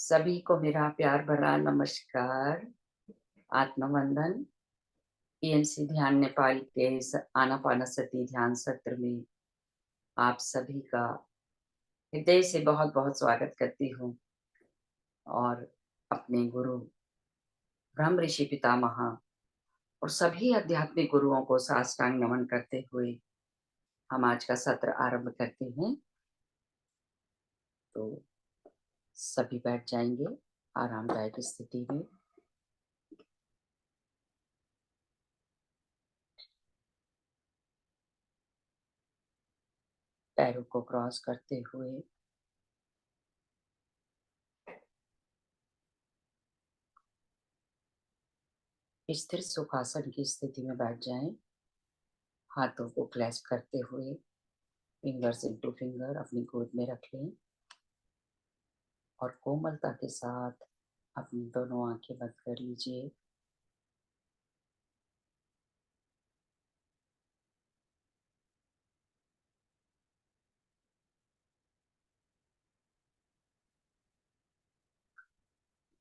सभी को मेरा प्यार भरा नमस्कार। आत्मवंदन। पीएनसी ध्यान नेपाल के इस आनापानसती ध्यान सत्र में आप सभी का हृदय से बहुत बहुत स्वागत करती हूँ और अपने गुरु ब्रह्म ऋषि पितामह और सभी आध्यात्मिक गुरुओं को साष्टांग नमन करते हुए हम आज का सत्र आरंभ करते हैं। तो सभी बैठ जाएंगे आरामदायक स्थिति में। पैरों को क्रॉस करते हुए स्थिर सुखासन की स्थिति में बैठ जाएं। हाथों को क्लैस्प करते हुए फिंगर्स इनटू फिंगर अपनी गोद में रख लें और कोमलता के साथ अपनी दोनों आंखें बंद कर लीजिए।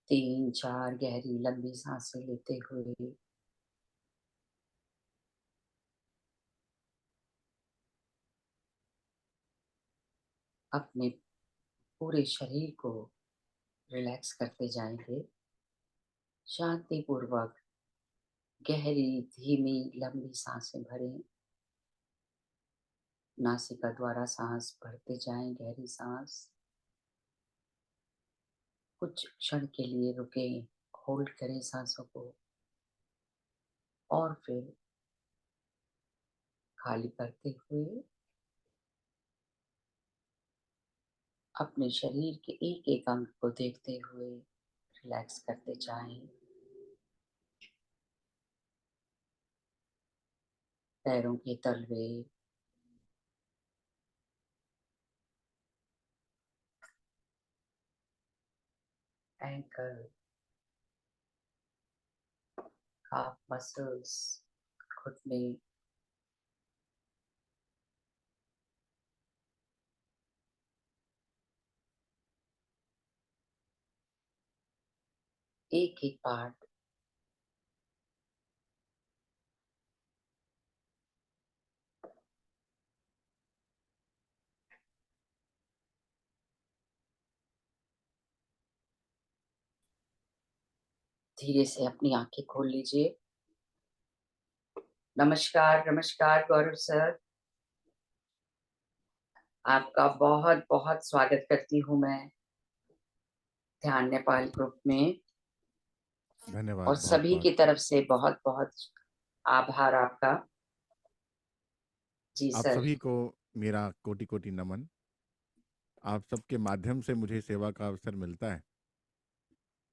तीन चार गहरी लंबी सांसें लेते हुए अपने पूरे शरीर को रिलैक्स करते जाएंगे। शांति पूर्वक गहरी धीमी लंबी सांसें भरें। नासिका द्वारा सांस भरते जाएं, गहरी सांस। कुछ क्षण के लिए रुकें, होल्ड करें सांसों को और फिर खाली करते हुए अपने शरीर के एक एक अंग को देखते हुए रिलैक्स करते जाएं। पैरों के तलवे, एंकल, calf मसल्स, घुटने, एक एक पार्ट धीरे से अपनी आंखें खोल लीजिए। नमस्कार, नमस्कार गौरव सर, आपका बहुत बहुत स्वागत करती हूँ मैं ध्यान नेपाल ग्रुप में। धन्यवाद और बहुत सभी बहुत। की तरफ से बहुत बहुत आभार आपका। जी आप सर। सभी को मेरा कोटि कोटि नमन। आप सबके माध्यम से मुझे सेवा का अवसर मिलता है।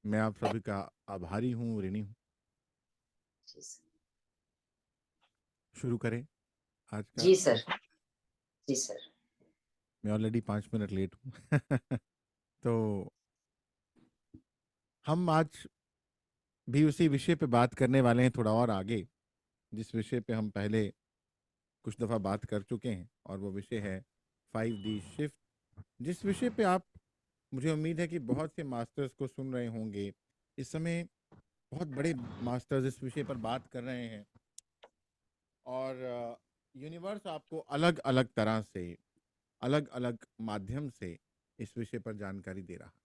मैं आप सभी का आभारी हूँ, ऋणी हूँ। जी सर। शुरू करें आज का जी सर। सेशन। जी सर। मैं ऑलरेडी 5 मिनट लेट हूँ तो हम आज भी उसी विषय पे बात करने वाले हैं, थोड़ा और आगे, जिस विषय पे हम पहले कुछ दफ़ा बात कर चुके हैं, और वो विषय है 5D शिफ्ट। जिस विषय पे आप, मुझे उम्मीद है कि बहुत से मास्टर्स को सुन रहे होंगे। इस समय बहुत बड़े मास्टर्स इस विषय पर बात कर रहे हैं और यूनिवर्स आपको अलग अलग तरह से, अलग अलग माध्यम से इस विषय पर जानकारी दे रहा है।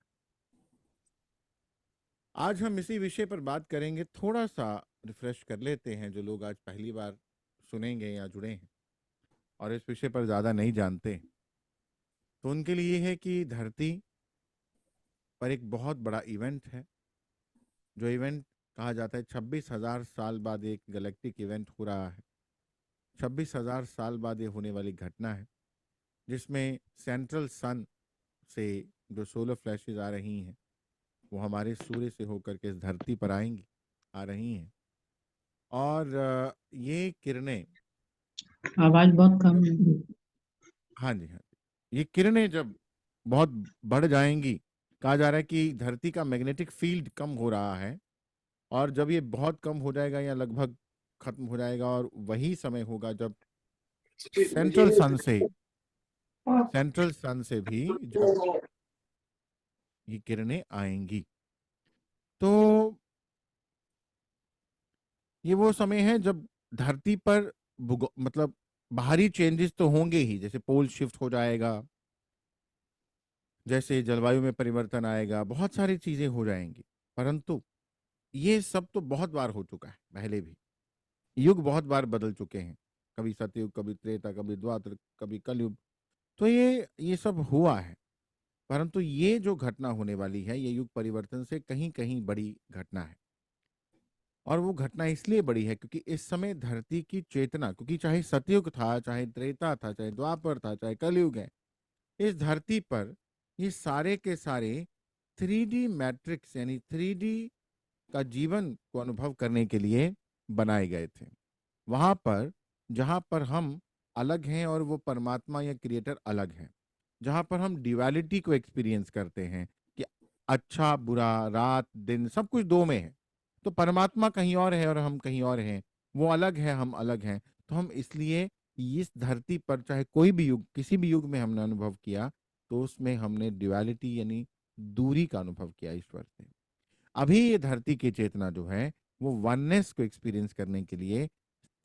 आज हम इसी विषय पर बात करेंगे। थोड़ा सा रिफ्रेश कर लेते हैं जो लोग आज पहली बार सुनेंगे या जुड़े हैं और इस विषय पर ज़्यादा नहीं जानते, तो उनके लिए है कि धरती पर एक बहुत बड़ा इवेंट है। जो इवेंट कहा जाता है 26,000 साल बाद एक गैलेक्टिक इवेंट हो रहा है। 26,000 साल बाद ये होने वाली घटना है, जिसमें सेंट्रल सन से जो सोलर फ्लैशेज आ रही हैं वो हमारे सूर्य से होकर के इस धरती पर आएंगी, आ रही हैं। और ये किरणें, आवाज बहुत कम जब, है। हाँ जी हाँ जी, ये किरणें जब बहुत बढ़ जाएंगी, कहा जा रहा है कि धरती का मैग्नेटिक फील्ड कम हो रहा है, और जब ये बहुत कम हो जाएगा या लगभग खत्म हो जाएगा, और वही समय होगा जब सेंट्रल सन से, सेंट्रल सन से भी जब ये किरणें आएंगी। तो ये वो समय है जब धरती पर मतलब बाहरी चेंजेस तो होंगे ही, जैसे पोल शिफ्ट हो जाएगा, जैसे जलवायु में परिवर्तन आएगा, बहुत सारी चीजें हो जाएंगी। परंतु ये सब तो बहुत बार हो चुका है, पहले भी युग बहुत बार बदल चुके हैं, कभी सतयुग, कभी त्रेता, कभी द्वापर, कभी कलयुग। तो ये सब हुआ है। परंतु ये जो घटना होने वाली है, ये युग परिवर्तन से कहीं कहीं बड़ी घटना है। और वो घटना इसलिए बड़ी है क्योंकि इस समय धरती की चेतना, क्योंकि चाहे सतयुग था, चाहे त्रेता था, चाहे द्वापर था, चाहे कलयुग है, इस धरती पर ये सारे के सारे 3D मैट्रिक्स यानी 3D का जीवन को अनुभव करने के लिए बनाए गए थे। वहां पर जहां पर हम अलग हैं और वो परमात्मा या क्रिएटर अलग हैं, जहां पर हम ड्युअलिटी को एक्सपीरियंस करते हैं कि अच्छा बुरा, रात दिन सब कुछ दो में है। तो परमात्मा कहीं और है और हम कहीं और हैं, वो अलग है, हम अलग हैं। तो हम इसलिए इस धरती पर चाहे कोई भी युग, किसी भी युग में हमने अनुभव किया, तो उसमें हमने ड्युअलिटी यानी दूरी का अनुभव किया ईश्वर से। अभी ये धरती की चेतना जो है वो वननेस को एक्सपीरियंस करने के लिए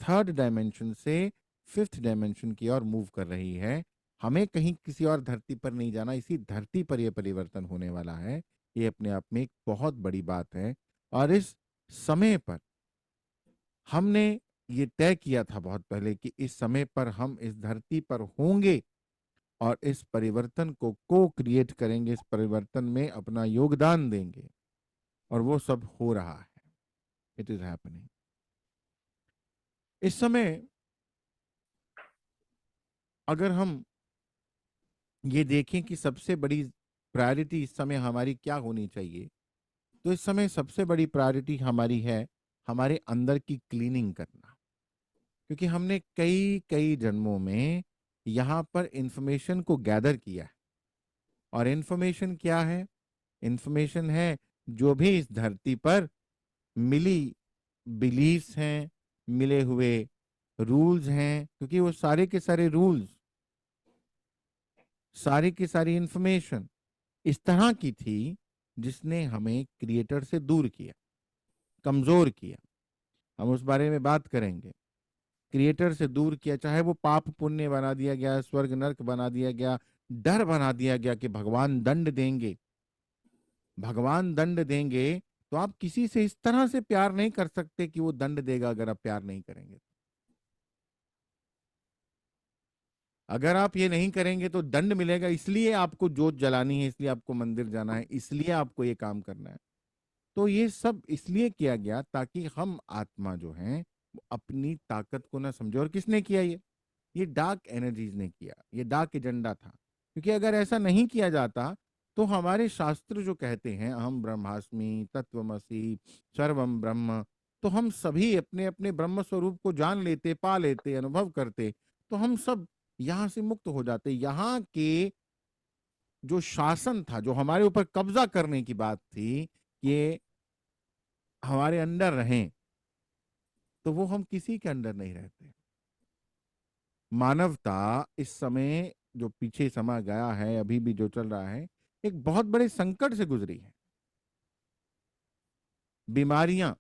थर्ड डायमेंशन से फिफ्थ डायमेंशन की ओर मूव कर रही है। हमें कहीं किसी और धरती पर नहीं जाना, इसी धरती पर यह परिवर्तन होने वाला है। ये अपने आप में एक बहुत बड़ी बात है। और इस समय पर हमने ये तय किया था बहुत पहले कि इस समय पर हम इस धरती पर होंगे और इस परिवर्तन को क्रिएट करेंगे, इस परिवर्तन में अपना योगदान देंगे। और वो सब हो रहा है, इट इज हैपनिंग। इस समय अगर हम ये देखें कि सबसे बड़ी प्रायोरिटी इस समय हमारी क्या होनी चाहिए, तो इस समय सबसे बड़ी प्रायोरिटी हमारी है हमारे अंदर की क्लीनिंग करना। क्योंकि हमने कई कई जन्मों में यहाँ पर इंफॉर्मेशन को गैदर किया है। और इंफॉर्मेशन क्या है? इंफॉर्मेशन है जो भी इस धरती पर मिली बिलीफ्स हैं, मिले हुए रूल्स हैं। क्योंकि वो सारे के सारे रूल्स, सारी की सारी इंफॉर्मेशन इस तरह की थी जिसने हमें क्रिएटर से दूर किया, कमजोर किया। हम उस बारे में बात करेंगे। क्रिएटर से दूर किया, चाहे वो पाप पुण्य बना दिया गया, स्वर्ग नरक बना दिया गया, डर बना दिया गया कि भगवान दंड देंगे। भगवान दंड देंगे तो आप किसी से इस तरह से प्यार नहीं कर सकते कि वो दंड देगा अगर आप प्यार नहीं करेंगे। अगर आप ये नहीं करेंगे तो दंड मिलेगा, इसलिए आपको जोत जलानी है, इसलिए आपको मंदिर जाना है, इसलिए आपको ये काम करना है। तो ये सब इसलिए किया गया ताकि हम आत्मा जो है वो अपनी ताकत को ना समझे। और किसने किया ये डार्क एनर्जीज ने किया, ये डार्क एजेंडा था। क्योंकि अगर ऐसा नहीं किया जाता तो हमारे शास्त्र जो कहते हैं अहम ब्रह्मास्मि, तत्वमसि, सर्वम ब्रह्म, तो हम सभी अपने अपने ब्रह्म स्वरूप को जान लेते, पा लेते, अनुभव करते, तो हम सब यहाँ से मुक्त हो जाते। यहाँ के जो शासन था, जो हमारे ऊपर कब्जा करने की बात थी, ये हमारे अंडर रहें, तो वो हम किसी के अंडर नहीं रहते। मानवता इस समय जो पीछे समा गया है, अभी भी जो चल रहा है, एक बहुत बड़े संकट से गुजरी है। बीमारियां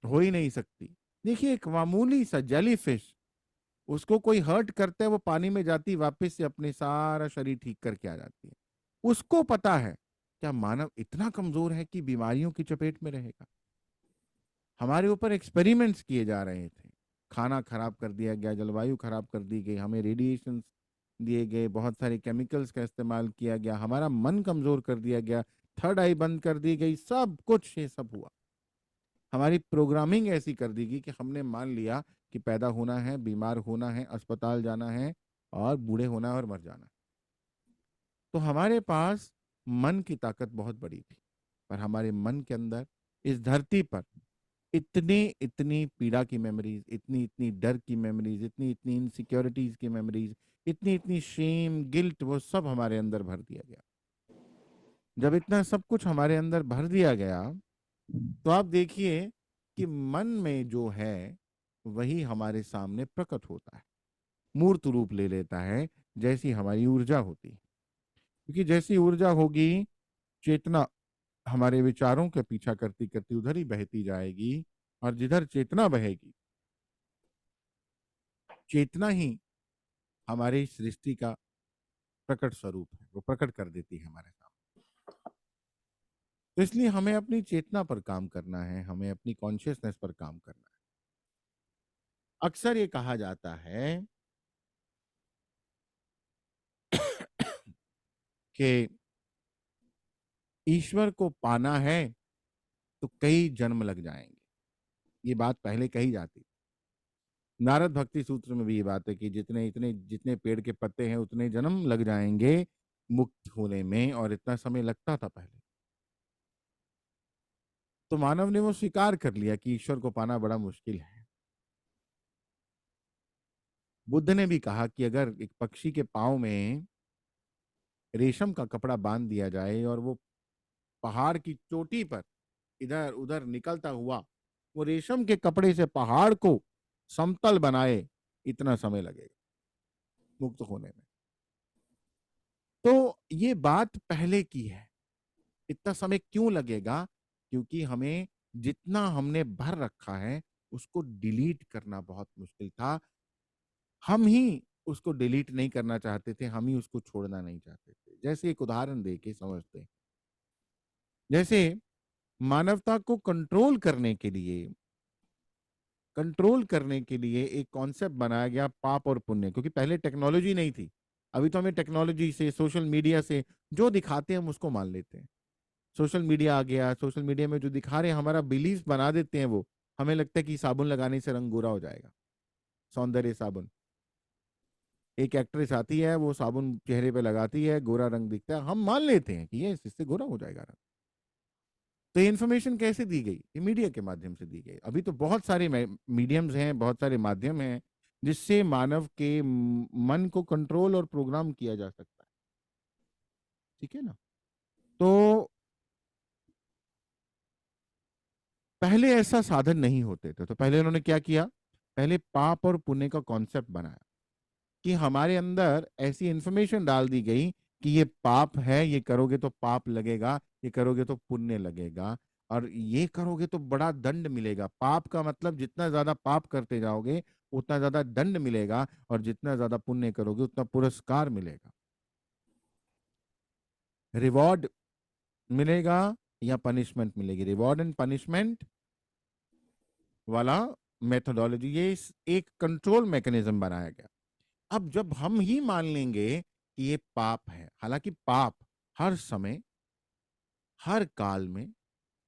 हो ही नहीं सकती। देखिए, एक मामूली सा जेलीफिश, उसको कोई हर्ट करता है, वो पानी में जाती, वापस से अपने सारा शरीर ठीक करके आ जाती है। उसको पता है। क्या मानव इतना कमजोर है कि बीमारियों की चपेट में रहेगा? हमारे ऊपर एक्सपेरिमेंट्स किए जा रहे थे, खाना खराब कर दिया गया, जलवायु खराब कर दी गई, हमें रेडिएशन दिए गए, बहुत सारे केमिकल्स का इस्तेमाल किया गया, हमारा मन कमजोर कर दिया गया, थर्ड आई बंद कर दी गई, सब कुछ ये सब हुआ। हमारी प्रोग्रामिंग ऐसी कर दी गई कि हमने मान लिया कि पैदा होना है, बीमार होना है, अस्पताल जाना है और बूढ़े होना है और मर जाना है। तो हमारे पास मन की ताकत बहुत बड़ी थी, पर हमारे मन के अंदर इस धरती पर इतनी इतनी पीड़ा की मेमोरीज, इतनी इतनी डर की मेमोरीज, इतनी इतनी इनसिक्योरिटीज की मेमोरीज, इतनी इतनी शेम, गिल्ट, वो सब हमारे अंदर भर दिया गया। जब इतना सब कुछ हमारे अंदर भर दिया गया, तो आप देखिए कि मन में जो है वही हमारे सामने प्रकट होता है, मूर्त रूप ले लेता है, जैसी हमारी ऊर्जा होती है। क्योंकि जैसी ऊर्जा होगी चेतना हमारे विचारों के पीछा करती करती उधर ही बहती जाएगी, और जिधर चेतना बहेगी, चेतना ही हमारी सृष्टि का प्रकट स्वरूप है, वो प्रकट कर देती है हमारे सामने। तो इसलिए हमें अपनी चेतना पर काम करना है, हमें अपनी कॉन्शियसनेस पर काम करना है। अक्सर ये कहा जाता है कि ईश्वर को पाना है तो कई जन्म लग जाएंगे। ये बात पहले कही जाती। नारद भक्ति सूत्र में भी ये बात है कि जितने पेड़ के पत्ते हैं उतने जन्म लग जाएंगे मुक्त होने में, और इतना समय लगता था पहले। तो मानव ने वो स्वीकार कर लिया कि ईश्वर को पाना बड़ा मुश्किल है। बुद्ध ने भी कहा कि अगर एक पक्षी के पाँव में रेशम का कपड़ा बांध दिया जाए और वो पहाड़ की चोटी पर इधर उधर निकलता हुआ वो रेशम के कपड़े से पहाड़ को समतल बनाए, इतना समय लगेगा मुक्त होने में। तो ये बात पहले की है। इतना समय क्यों लगेगा? क्योंकि हमें जितना हमने भर रखा है उसको डिलीट करना बहुत मुश्किल था। हम ही उसको डिलीट नहीं करना चाहते थे, हम ही उसको छोड़ना नहीं चाहते थे। जैसे एक उदाहरण दे के समझते हैं। जैसे मानवता को कंट्रोल करने के लिए एक कॉन्सेप्ट बनाया गया, पाप और पुण्य। क्योंकि पहले टेक्नोलॉजी नहीं थी। अभी तो हमें टेक्नोलॉजी से, सोशल मीडिया से जो दिखाते हैं हम उसको मान लेते हैं। सोशल मीडिया आ गया, सोशल मीडिया में जो दिखा रहे हैं हमारा बिलीफ बना देते हैं वो। हमें लगता है कि साबुन लगाने से रंग गोरा हो जाएगा, सौंदर्य साबुन। एक एक्ट्रेस आती है, वो साबुन चेहरे पे लगाती है, गोरा रंग दिखता है, हम मान लेते हैं कि ये इससे गोरा हो जाएगा रंग। तो ये इन्फॉर्मेशन कैसे दी गई? ये मीडिया के माध्यम से दी गई। अभी तो बहुत सारे मीडियम्स हैं, बहुत सारे माध्यम हैं जिससे मानव के मन को कंट्रोल और प्रोग्राम किया जा सकता है। ठीक है ना? तो पहले ऐसा साधन नहीं होते थे। तो पहले उन्होंने क्या किया? पहले पाप और पुण्य का कॉन्सेप्ट बनाया कि हमारे अंदर ऐसी इंफॉर्मेशन डाल दी गई कि ये पाप है, ये करोगे तो पाप लगेगा, ये करोगे तो पुण्य लगेगा, और ये करोगे तो बड़ा दंड मिलेगा। पाप का मतलब जितना ज्यादा पाप करते जाओगे उतना ज्यादा दंड मिलेगा, और जितना ज्यादा पुण्य करोगे उतना पुरस्कार मिलेगा। रिवॉर्ड मिलेगा या पनिशमेंट मिलेगी, रिवॉर्ड एंड पनिशमेंट वाला मेथोडोलॉजी, ये एक कंट्रोल मैकेनिज्म बनाया गया। अब जब हम ही मान लेंगे कि ये पाप है, हालांकि पाप हर समय, हर काल में,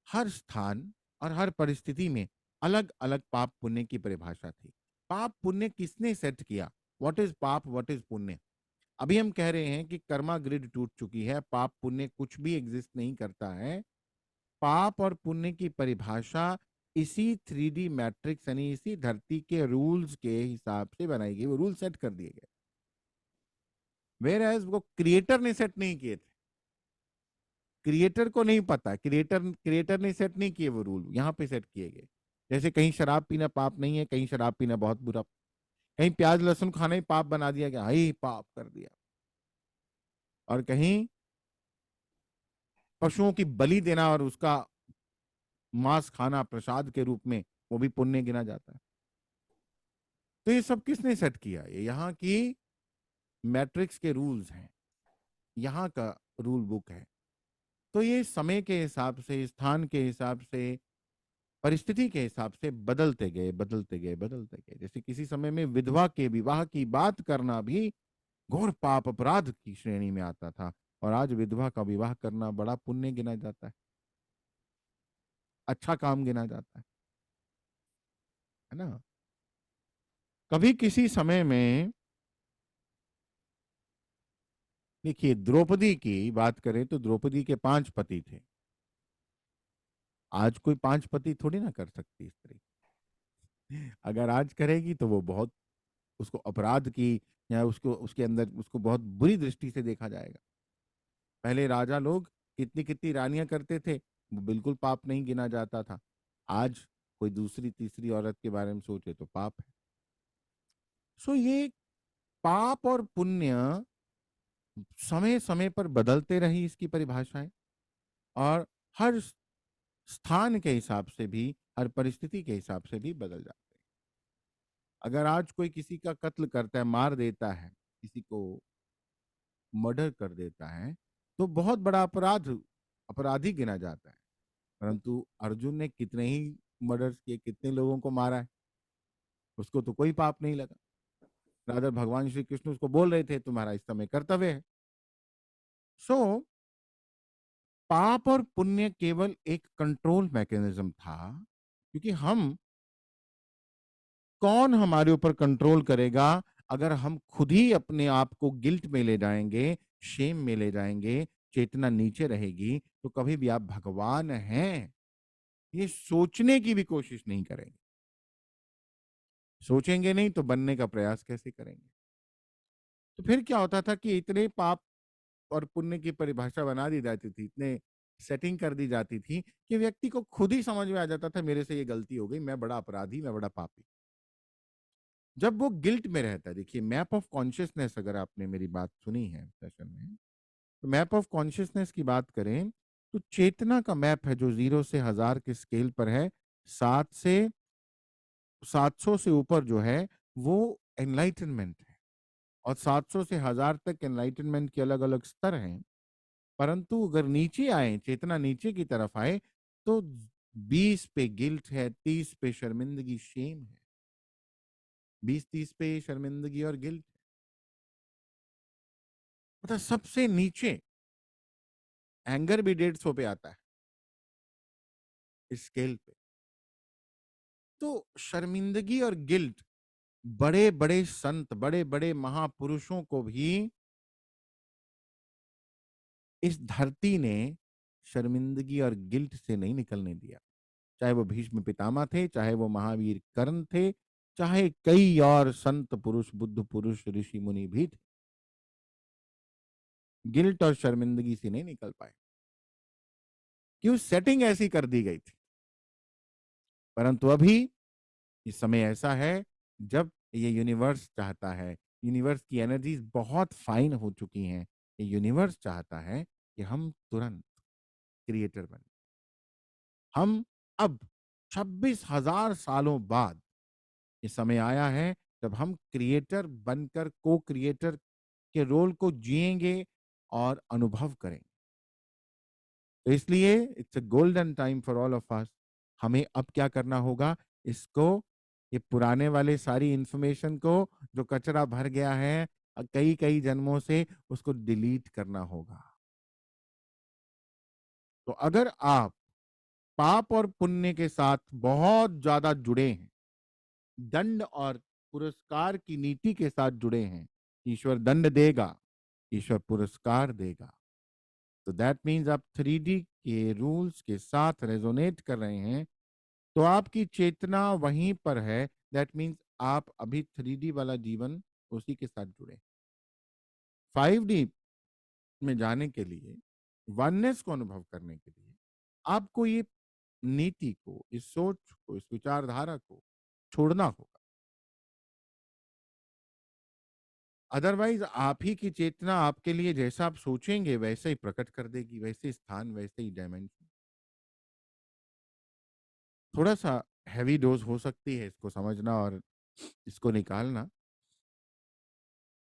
हर स्थान और हर परिस्थिति में अलग अलग पाप पुण्य की परिभाषा थी। पाप पुण्य किसने सेट किया? व्हाट इज पाप, व्हाट इज पुण्य? अभी हम कह रहे हैं कि कर्मा ग्रिड टूट चुकी है, पाप पुण्य कुछ भी एग्जिस्ट नहीं करता है। पाप और पुण्य की परिभाषा इसी 3D मैट्रिक्स यानी इसी धरती के रूल्स के हिसाब से बनाई गई, वो रूल सेट कर दिए गए। वेयर एज वो क्रिएटर ने सेट नहीं किए थे। क्रिएटर को नहीं पता, क्रिएटर ने सेट नहीं किए वो रूल, यहाँ पे सेट किए गए। जैसे कहीं शराब पीना पाप नहीं है, कहीं शराब पीना बहुत बुरा, कहीं प्याज लहसुन खाना ही पाप बना दिया गया, हाई पाप कर दिया, और कहीं पशुओं की बलि देना और उसका मांस खाना प्रसाद के रूप में वो भी पुण्य गिना जाता है। तो ये सब किसने सेट किया? ये यहाँ की मैट्रिक्स के रूल्स हैं, यहाँ का रूल बुक है। तो ये समय के हिसाब से, स्थान के हिसाब से, परिस्थिति के हिसाब से बदलते गए, बदलते गए, बदलते गए। जैसे किसी समय में विधवा के विवाह की बात करना भी घोर पाप अपराध की श्रेणी में आता था, और आज विधवा का विवाह करना बड़ा पुण्य गिना जाता है, अच्छा काम गिना जाता है ना? कभी किसी समय में, देखिए द्रौपदी की बात करें तो द्रौपदी के 5 पति थे। आज कोई 5 पति थोड़ी ना कर सकती स्त्री। अगर आज करेगी तो वो बहुत, उसको अपराध की, या उसको उसके अंदर उसको बहुत बुरी दृष्टि से देखा जाएगा। पहले राजा लोग कितनी कितनी रानियां करते थे, वो बिल्कुल पाप नहीं गिना जाता था। आज कोई दूसरी तीसरी औरत के बारे में सोचे तो पाप है। सो ये पाप और पुण्य समय समय पर बदलते रही इसकी परिभाषाएं। और हर स्थान के हिसाब से भी, हर परिस्थिति के हिसाब से भी बदल जाते हैं। अगर आज कोई किसी का कत्ल करता है, मार देता है, किसी को मर्डर कर देता है, तो बहुत बड़ा अपराधी गिना जाता है। परंतु अर्जुन ने कितने ही मर्डर्स किए, कितने लोगों को मारा है, उसको तो कोई पाप नहीं लगा। राधर भगवान श्री कृष्ण उसको बोल रहे थे तुम्हारा इस समय कर्तव्य है। सो पाप और पुण्य केवल एक कंट्रोल मैकेनिज्म था, क्योंकि कौन हमारे ऊपर कंट्रोल करेगा अगर हम खुद ही अपने आप को गिल्ट में ले जाएंगे, शेम में ले जाएंगे, चेतना नीचे रहेगी, तो कभी भी आप भगवान हैं ये सोचने की भी कोशिश नहीं करेंगे। सोचेंगे नहीं तो बनने का प्रयास कैसे करेंगे? तो फिर क्या होता था कि इतने पाप और पुण्य की परिभाषा बना दी जाती थी, इतने सेटिंग कर दी जाती थी कि व्यक्ति को खुद ही समझ में आ जाता था मेरे से ये गलती हो गई, मैं बड़ा अपराधी, मैं बड़ा पापी। जब वो गिल्ट में रहता है, देखिए मैप ऑफ कॉन्शियसनेस, अगर आपने मेरी बात सुनी है सेशन में, तो मैप ऑफ कॉन्शियसनेस की बात करें तो चेतना का मैप है जो 0 से 1000 के स्केल पर है। 700 से ऊपर जो है वो एनलाइटनमेंट है, और 700 से 1000 तक एनलाइटनमेंट के अलग अलग स्तर हैं। परंतु अगर नीचे आए, चेतना नीचे की तरफ आए, तो 20 पे गिल्ट है, 30 पे शर्मिंदगी, शेम है। 20-30 पे शर्मिंदगी और गिल्ट। मतलब सबसे नीचे एंगर भी 150 पे आता है इस स्केल पे। तो शर्मिंदगी और गिल्ट बड़े बड़े संत, बड़े बड़े महापुरुषों को भी इस धरती ने शर्मिंदगी और गिल्ट से नहीं निकलने दिया। चाहे वो भीष्म पितामह थे, चाहे वो महावीर कर्ण थे, चाहे कई और संत पुरुष, बुद्ध पुरुष, ऋषि मुनि भी थे, गिल्ट और शर्मिंदगी से नहीं निकल पाए, क्यों? सेटिंग ऐसी कर दी गई थी। परंतु अभी इस समय ऐसा है जब ये यूनिवर्स चाहता है, यूनिवर्स की एनर्जीज बहुत फाइन हो चुकी हैं, ये यूनिवर्स चाहता है कि हम तुरंत क्रिएटर बने। हम अब 26,000 सालों बाद ये समय आया है जब हम क्रिएटर बनकर को क्रिएटर के रोल को जिएंगे और अनुभव करेंगे। तो इसलिए it's a golden time for all of us. हमें अब क्या करना होगा, इसको, ये पुराने वाले सारी इंफॉर्मेशन को जो कचरा भर गया है कई कई जन्मों से, उसको डिलीट करना होगा। तो अगर आप पाप और पुण्य के साथ बहुत ज्यादा जुड़े हैं, दंड और पुरस्कार की नीति के साथ जुड़े हैं, ईश्वर दंड देगा, ईश्वर पुरस्कार देगा, तो दैट मीन्स आप 3D के रूल्स के साथ रेजोनेट कर रहे हैं, तो आपकी चेतना वहीं पर है। दैट मीन्स आप अभी 3D वाला जीवन उसी के साथ जुड़े। 5D में जाने के लिए, वननेस को अनुभव करने के लिए, आपको ये नीति को, इस सोच को, इस विचारधारा को छोड़ना होगा। अदरवाइज आप ही की चेतना आपके लिए जैसा आप सोचेंगे वैसे ही प्रकट कर देगी, वैसे स्थान, वैसे ही डायमेंशन। थोड़ा सा हैवी डोज हो सकती है इसको समझना और इसको निकालना,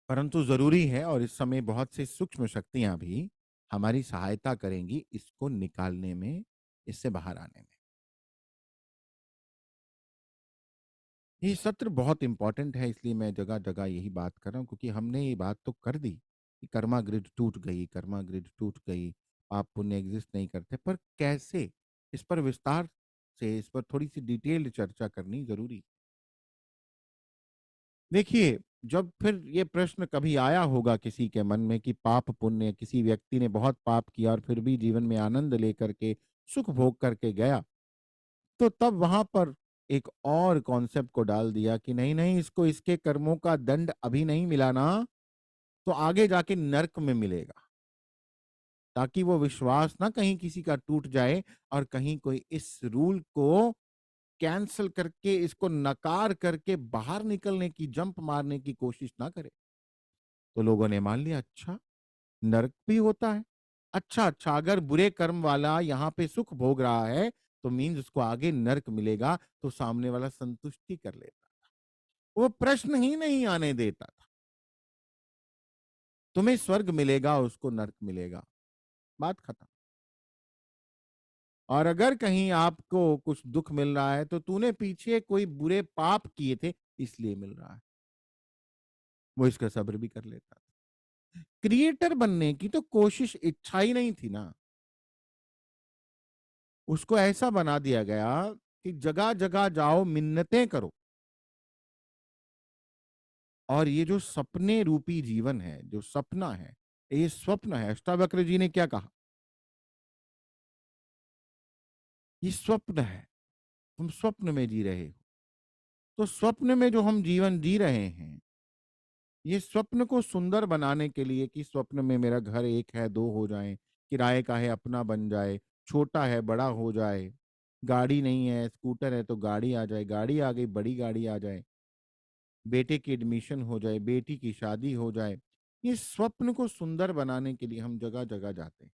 परंतु जरूरी है, और इस समय बहुत सी सूक्ष्म शक्तियां भी हमारी सहायता करेंगी इसको निकालने में, इससे बाहर आने में। ये सत्र बहुत इंपॉर्टेंट है, इसलिए मैं जगह जगह यही बात कर रहा हूँ, क्योंकि हमने ये बात तो कर दी कि कर्मा ग्रिड टूट गई, कर्मा ग्रिड टूट गई, पाप पुण्य एग्जिस्ट नहीं करते, पर कैसे, इस पर विस्तार से, इस पर थोड़ी सी डिटेल्ड चर्चा करनी जरूरी। देखिए, जब फिर ये प्रश्न कभी आया होगा किसी के मन में कि पाप पुण्य, किसी व्यक्ति ने बहुत पाप किया और फिर भी जीवन में आनंद लेकर के, सुख भोग करके गया, तो तब वहां पर एक और कॉन्सेप्ट को डाल दिया कि नहीं नहीं, इसको इसके कर्मों का दंड अभी नहीं मिला ना, तो आगे जाके नरक में मिलेगा, ताकि वो विश्वास ना कहीं किसी का टूट जाए और कहीं कोई इस रूल को कैंसल करके, इसको नकार करके बाहर निकलने की, जंप मारने की कोशिश ना करे। तो लोगों ने मान लिया, अच्छा नरक भी होता है, अच्छा अच्छा, अगर बुरे कर्म वाला यहाँ पे सुख भोग रहा है तो मीन्स उसको आगे नर्क मिलेगा, तो सामने वाला संतुष्टि कर लेता, वो प्रश्न ही नहीं आने देता था। तुम्हें स्वर्ग मिलेगा, उसको नर्क मिलेगा, बात खत्म। और अगर कहीं आपको कुछ दुख मिल रहा है तो तूने पीछे कोई बुरे पाप किए थे इसलिए मिल रहा है, वो इसका सब्र भी कर लेता था। क्रिएटर बनने की तो कोशिश, इच्छा ही नहीं थी ना, उसको ऐसा बना दिया गया कि जगह जगह जाओ, मिन्नतें करो। और ये जो सपने रूपी जीवन है, जो सपना है, ये स्वप्न है। अष्टावक्र जी ने क्या कहा, ये स्वप्न है, तुम स्वप्न में जी रहे हो। तो स्वप्न में जो हम जीवन जी रहे हैं, ये स्वप्न को सुंदर बनाने के लिए कि स्वप्न में मेरा घर एक है दो हो जाए, किराए का है अपना बन जाए, छोटा है बड़ा हो जाए, गाड़ी नहीं है स्कूटर है तो गाड़ी आ जाए, गाड़ी आ गई बड़ी गाड़ी आ जाए, बेटे की एडमिशन हो जाए, बेटी की शादी हो जाए। ये स्वप्न को सुंदर बनाने के लिए हम जगह जगह जाते हैं।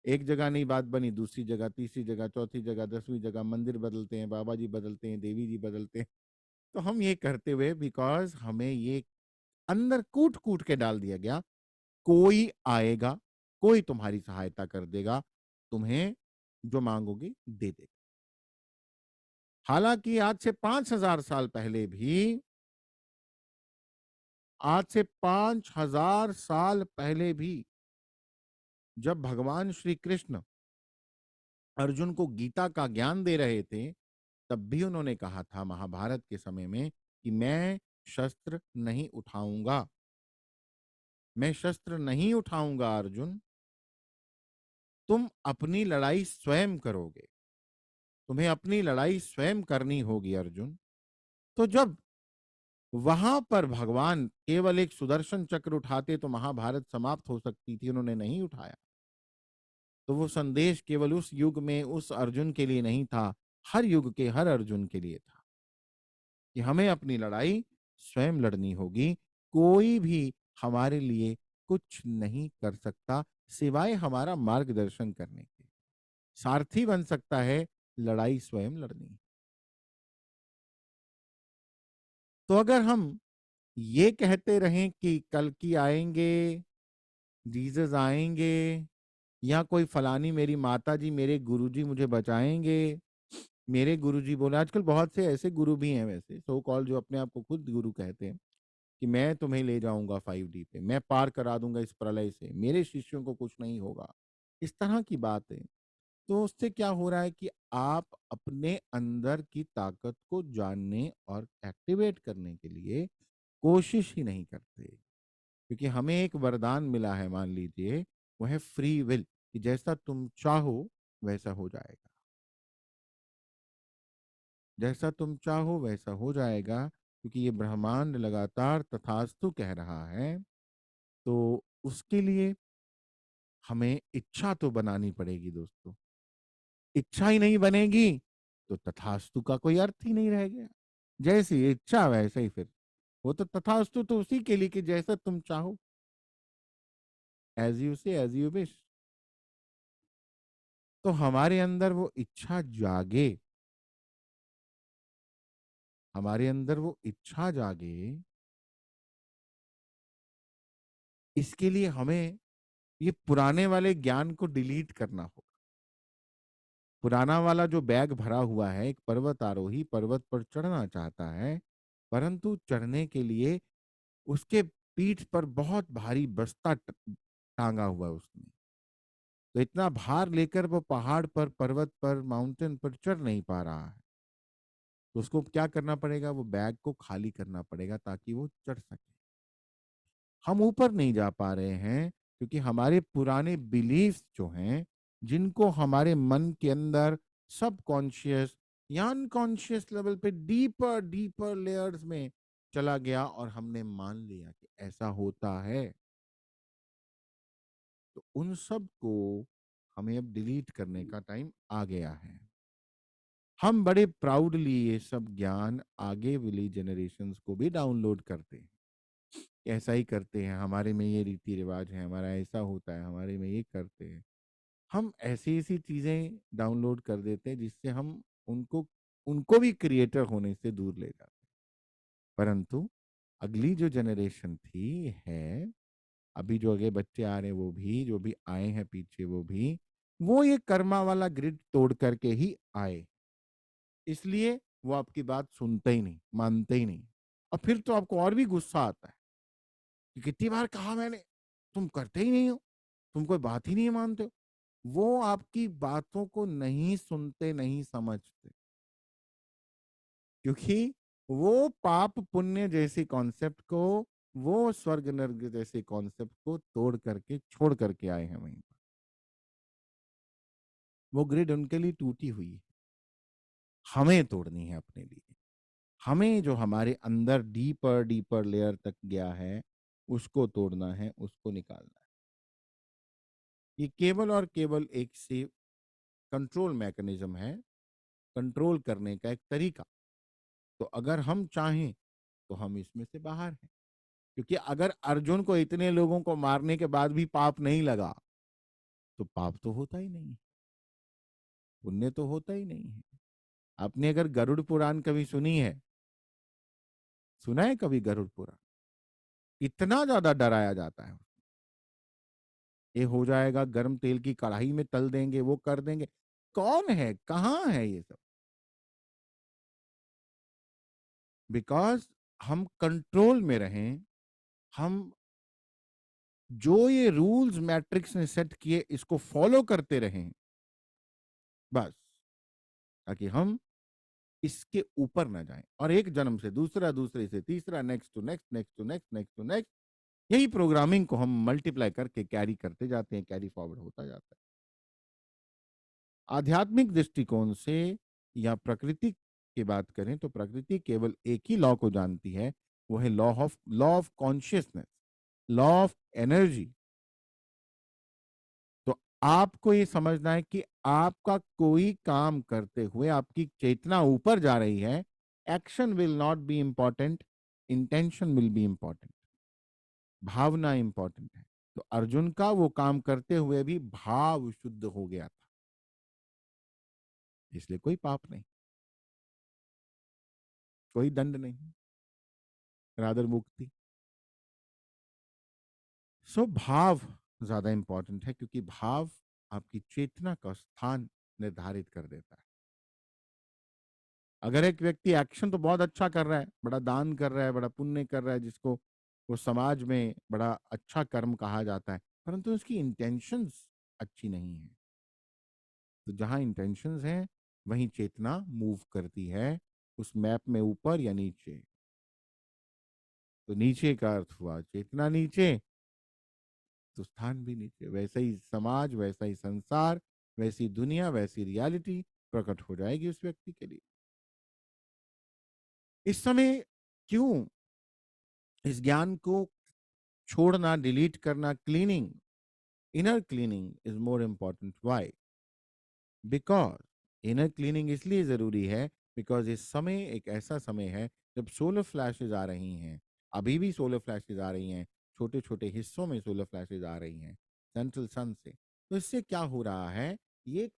एक जगह नहीं बात बनी, दूसरी जगह, तीसरी जगह, चौथी जगह, 10वीं जगह मंदिर बदलते हैं, बाबा जी बदलते हैं, देवी जी बदलते हैं। तो हम ये करते हुए, बिकॉज हमें ये अंदर कूट कूट के डाल दिया गया, कोई आएगा, कोई तुम्हारी सहायता कर देगा, तुम्हें जो मांगोगे दे देगा। हालांकि आज से 5,000 साल पहले भी, आज से 5,000 साल पहले भी जब भगवान श्री कृष्ण अर्जुन को गीता का ज्ञान दे रहे थे, तब भी उन्होंने कहा था महाभारत के समय में कि मैं शस्त्र नहीं उठाऊंगा, मैं शस्त्र नहीं उठाऊंगा अर्जुन, तुम अपनी लड़ाई स्वयं करोगे, तुम्हें अपनी लड़ाई स्वयं करनी होगी अर्जुन। तो जब वहां पर भगवान केवल एक सुदर्शन चक्र उठाते तो महाभारत समाप्त हो सकती थी, उन्होंने नहीं उठाया। तो वो संदेश केवल उस युग में उस अर्जुन के लिए नहीं था, हर युग के हर अर्जुन के लिए था कि हमें अपनी लड़ाई स्वयं लड़नी होगी। कोई भी हमारे लिए कुछ नहीं कर सकता सिवाय हमारा मार्गदर्शन करने के। सारथी बन सकता है, लड़ाई स्वयं लड़नी। तो अगर हम ये कहते रहें कि कल की आएंगे, जीसस आएंगे, या कोई फलानी मेरी माता जी मेरे गुरुजी मुझे बचाएंगे, मेरे गुरुजी बोले, आजकल बहुत से ऐसे गुरु भी हैं वैसे सो कॉल जो अपने आप को खुद गुरु कहते हैं कि मैं तुम्हें ले जाऊंगा 5D पे, मैं पार करा दूंगा इस प्रलय से, मेरे शिष्यों को कुछ नहीं होगा, इस तरह की बात है। तो उससे क्या हो रहा है कि आप अपने अंदर की ताकत को जानने और एक्टिवेट करने के लिए कोशिश ही नहीं करते, क्योंकि हमें एक वरदान मिला है, मान लीजिए, वो है फ्री विल, कि जैसा तुम चाहो वैसा हो जाएगा, जैसा तुम चाहो वैसा हो जाएगा, क्योंकि ये ब्रह्मांड लगातार तथास्तु कह रहा है। तो उसके लिए हमें इच्छा तो बनानी पड़ेगी दोस्तों, इच्छा ही नहीं बनेगी तो तथास्तु का कोई अर्थ ही नहीं रह गया। जैसी इच्छा वैसे ही फिर, वो तो तथास्तु तो उसी के लिए कि जैसा तुम चाहो, एज यू से एज यू विश। तो हमारे अंदर वो इच्छा जागे, हमारे अंदर वो इच्छा जागे, इसके लिए हमें ये पुराने वाले ज्ञान को डिलीट करना होगा। पुराना वाला जो बैग भरा हुआ है, एक पर्वत आरोही पर्वत पर चढ़ना चाहता है, परंतु चढ़ने के लिए उसके पीठ पर बहुत भारी बस्ता टांगा हुआ है उसने, तो इतना भार लेकर वो पहाड़ पर, पर्वत पर, माउंटेन पर चढ़ नहीं पा रहा है। तो उसको क्या करना पड़ेगा, वो बैग को खाली करना पड़ेगा ताकि वो चढ़ सके। हम ऊपर नहीं जा पा रहे हैं क्योंकि हमारे पुराने बिलीफ्स जो हैं, जिनको हमारे मन के अंदर सबकॉन्शियस या अनकॉन्शियस लेवल पे डीपर डीपर लेयर्स में चला गया और हमने मान लिया कि ऐसा होता है, तो उन सब को हमें अब डिलीट करने का टाइम आ गया है। हम बड़े प्राउडली ये सब ज्ञान आगे वाली जनरेशन्स को भी डाउनलोड करते हैं। कि ऐसा ही करते हैं, हमारे में ये रीति रिवाज है, हमारा ऐसा होता है, हमारे में ये करते हैं। हम ऐसी ऐसी चीजें डाउनलोड कर देते हैं जिससे हम उनको उनको भी क्रिएटर होने से दूर ले जाते हैं। परंतु अगली जो जनरेशन थी है, अभी जो आगे बच्चे आ रहे हैं वो भी, जो भी आए हैं पीछे वो भी, वो ये कर्मा वाला ग्रिड तोड़ करके ही आए। इसलिए वो आपकी बात सुनते ही नहीं, मानते ही नहीं। और फिर तो आपको और भी गुस्सा आता है कि कितनी बार कहा मैंने, तुम करते ही नहीं हो, तुम कोई बात ही नहीं मानते हो। वो आपकी बातों को नहीं सुनते, नहीं समझते, क्योंकि वो पाप पुण्य जैसी कॉन्सेप्ट को, वो स्वर्ग नर्क जैसे कॉन्सेप्ट को तोड़ करके छोड़ करके आए हैं वहीं पर। वो ग्रिड उनके लिए टूटी हुई है, हमें तोड़नी है अपने लिए। हमें जो हमारे अंदर डीपर डीपर लेयर तक गया है उसको तोड़ना है, उसको निकालना है। ये केवल और केवल एक से कंट्रोल मैकेनिज्म है, कंट्रोल करने का एक तरीका। तो अगर हम चाहें तो हम इसमें से बाहर हैं, क्योंकि अगर अर्जुन को इतने लोगों को मारने के बाद भी पाप नहीं लगा तो पाप तो होता ही नहीं है, पुण्य तो होता ही नहीं है। आपने अगर गरुड़ पुराण कभी सुनी है, सुना है कभी गरुड़ पुराण? इतना ज्यादा डराया जाता है, ये हो जाएगा, गर्म तेल की कढ़ाई में तल देंगे, वो कर देंगे। कौन है, कहाँ है ये सब? बिकॉज हम कंट्रोल में रहें, हम जो ये रूल्स मैट्रिक्स ने सेट किए इसको फॉलो करते रहें, बस, ताकि हम इसके ऊपर ना जाएं और एक जन्म से दूसरा, दूसरे से तीसरा, next to next, next to next, next to next, यही प्रोग्रामिंग को हम मल्टीप्लाई करके कैरी करते जाते हैं, कैरी फॉरवर्ड होता जाता है। आध्यात्मिक दृष्टिकोण से या प्रकृति की बात करें तो प्रकृति केवल एक ही लॉ को जानती है, वो है law of consciousness, law of energy. तो आपको ये समझना है कि आपका कोई काम करते हुए आपकी चेतना ऊपर जा रही है, action will not be important, intention will be important, भावना इंपॉर्टेंट है। तो अर्जुन का वो काम करते हुए भी भाव शुद्ध हो गया था, इसलिए कोई पाप नहीं, कोई दंड नहीं, रादर मुक्ति। सो भाव ज्यादा इंपॉर्टेंट है, क्योंकि भाव आपकी चेतना का स्थान निर्धारित कर देता है। अगर एक व्यक्ति एक्शन तो बहुत अच्छा कर रहा है, बड़ा दान कर रहा है, बड़ा पुण्य कर रहा है, जिसको वो समाज में बड़ा अच्छा कर्म कहा जाता है, परंतु उसकी इंटेंशंस अच्छी नहीं है, तो जहां इंटेंशंस हैं वहीं चेतना मूव करती है, उस मैप में ऊपर या नीचे। तो नीचे का अर्थ हुआ चेतना नीचे, तो स्थान भी नीचे, वैसे ही समाज, वैसा ही संसार, वैसी दुनिया, वैसी रियलिटी प्रकट हो जाएगी उस व्यक्ति के लिए। इस समय क्यों इस ज्ञान को छोड़ना, डिलीट करना, cleaning, inner cleaning is more important. Why? Because inner cleaning इसलिए जरूरी है बिकॉज इस समय एक ऐसा समय है जब सोलर फ्लैशेज आ रही हैं, अभी भी सोलर फ्लैशेज आ रही हैं, छोटे छोटे हिस्सों में सोलर फ्लैशेज आ रही हैं सेंट्रल सन से। तो इससे क्या हो रहा है, ये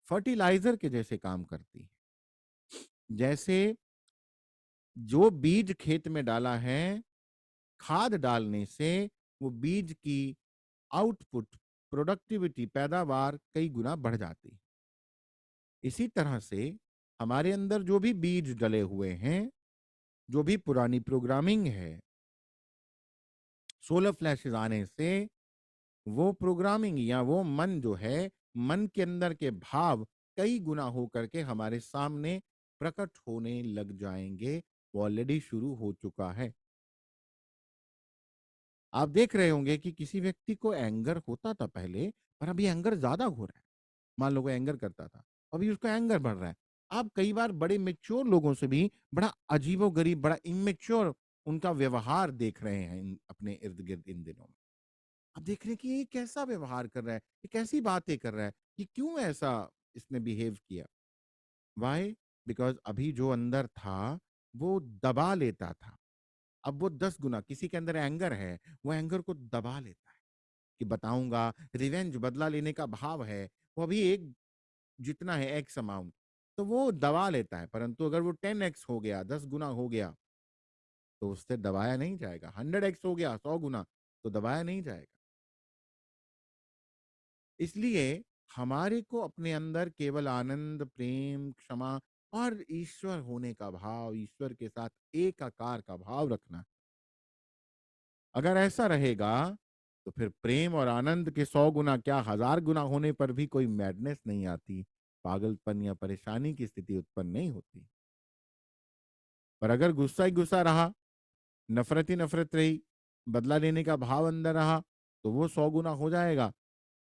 फर्टिलाइजर के जैसे काम करती है। जैसे जो बीज खेत में डाला है, खाद डालने से वो बीज की आउटपुट, प्रोडक्टिविटी, पैदावार कई गुना बढ़ जाती है। इसी तरह से हमारे अंदर जो भी बीज डले हुए हैं, जो भी पुरानी प्रोग्रामिंग है, सोलर फ्लैशेस आने से वो प्रोग्रामिंग या वो मन जो है, मन के अंदर के भाव कई गुना हो करके हमारे सामने प्रकट होने लग जाएंगे। वो ऑलरेडी शुरू हो चुका है। आप देख रहे होंगे कि किसी व्यक्ति को एंगर होता था पहले, पर अभी एंगर ज्यादा हो रहा है। मान लो वो एंगर करता था, अभी उसका एंगर बढ़ रहा है। आप कई बार बड़े मेच्योर लोगों से भी बड़ा अजीबोगरीब, बड़ा इमेच्योर उनका व्यवहार देख रहे हैं अपने इर्द गिर्द इन दिनों में। आप देख रहे हैं कि ये कैसा व्यवहार कर रहा है, ये कैसी बातें कर रहा है, कि क्यों ऐसा इसने बिहेव किया। वाई? बिकॉज अभी जो अंदर था वो दबा लेता था, अब वो 10 गुना, किसी के अंदर एंगर है, वो एंगर को दबा लेता है कि बताऊंगा, रिवेंज बदला लेने का भाव है, वो अभी एक जितना है एक्स अमाउंट, तो वो दबा लेता है। परंतु अगर वो 10x हो गया, 10 गुना हो गया, तो उससे दबाया नहीं जाएगा। 100x हो गया, 100 गुना, तो दबाया नहीं जाएगा। इसलिए हमारे को अपने अंदर केवल आनंद, प्रेम, क्षमा और ईश्वर होने का भाव, ईश्वर के साथ एक आकार का भाव रखना। अगर ऐसा रहेगा तो फिर प्रेम और आनंद के 100 गुना क्या 1000 गुना होने पर भी कोई मैडनेस नहीं आती, पागलपन या परेशानी की स्थिति उत्पन्न नहीं होती। पर अगर गुस्सा ही गुस्सा रहा, नफरत ही नफरत रही, बदला लेने का भाव अंदर रहा, तो वो 100 गुना हो जाएगा,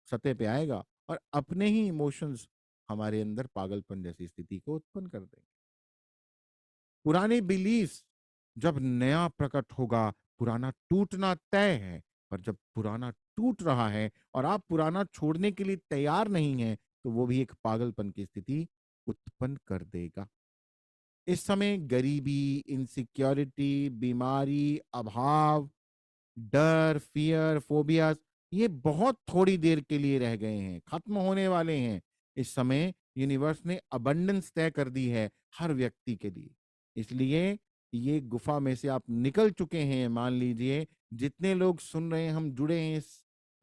सतह पे आएगा और अपने ही इमोशंस हमारे अंदर पागलपन जैसी स्थिति को उत्पन्न कर देंगे। पुराने बिलीफ जब नया प्रकट होगा, पुराना टूटना तय है। पर जब पुराना टूट रहा है और आप पुराना छोड़ने के लिए तैयार नहीं हैं, तो वो भी एक पागलपन की स्थिति उत्पन्न कर देगा। इस समय गरीबी, इनसिक्योरिटी, बीमारी, अभाव, डर, फियर, फोबियास, ये बहुत थोड़ी देर के लिए रह गए हैं, खत्म होने वाले हैं। इस समय यूनिवर्स ने अबंडेंस तय कर दी है हर व्यक्ति के लिए। इसलिए ये गुफा में से आप निकल चुके हैं। मान लीजिए जितने लोग सुन रहे हैं, हम जुड़े हैं,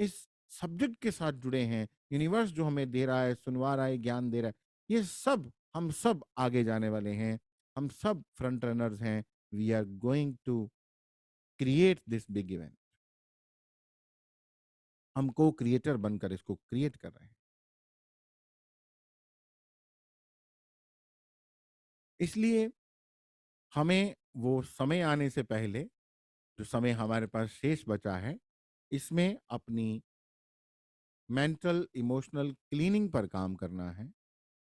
इस सब्जेक्ट के साथ जुड़े हैं। यूनिवर्स जो हमें दे रहा है, सुनवा रहा है, ज्ञान दे रहा है, ये सब हम सब आगे जाने वाले हैं। हम सब फ्रंट रनर्स हैं। We are going to create this big event. हम को क्रिएटर बनकर इसको क्रिएट कर रहे हैं। इसलिए हमें वो समय आने से पहले, जो समय हमारे पास शेष बचा है, इसमें अपनी मेंटल इमोशनल क्लीनिंग पर काम करना है।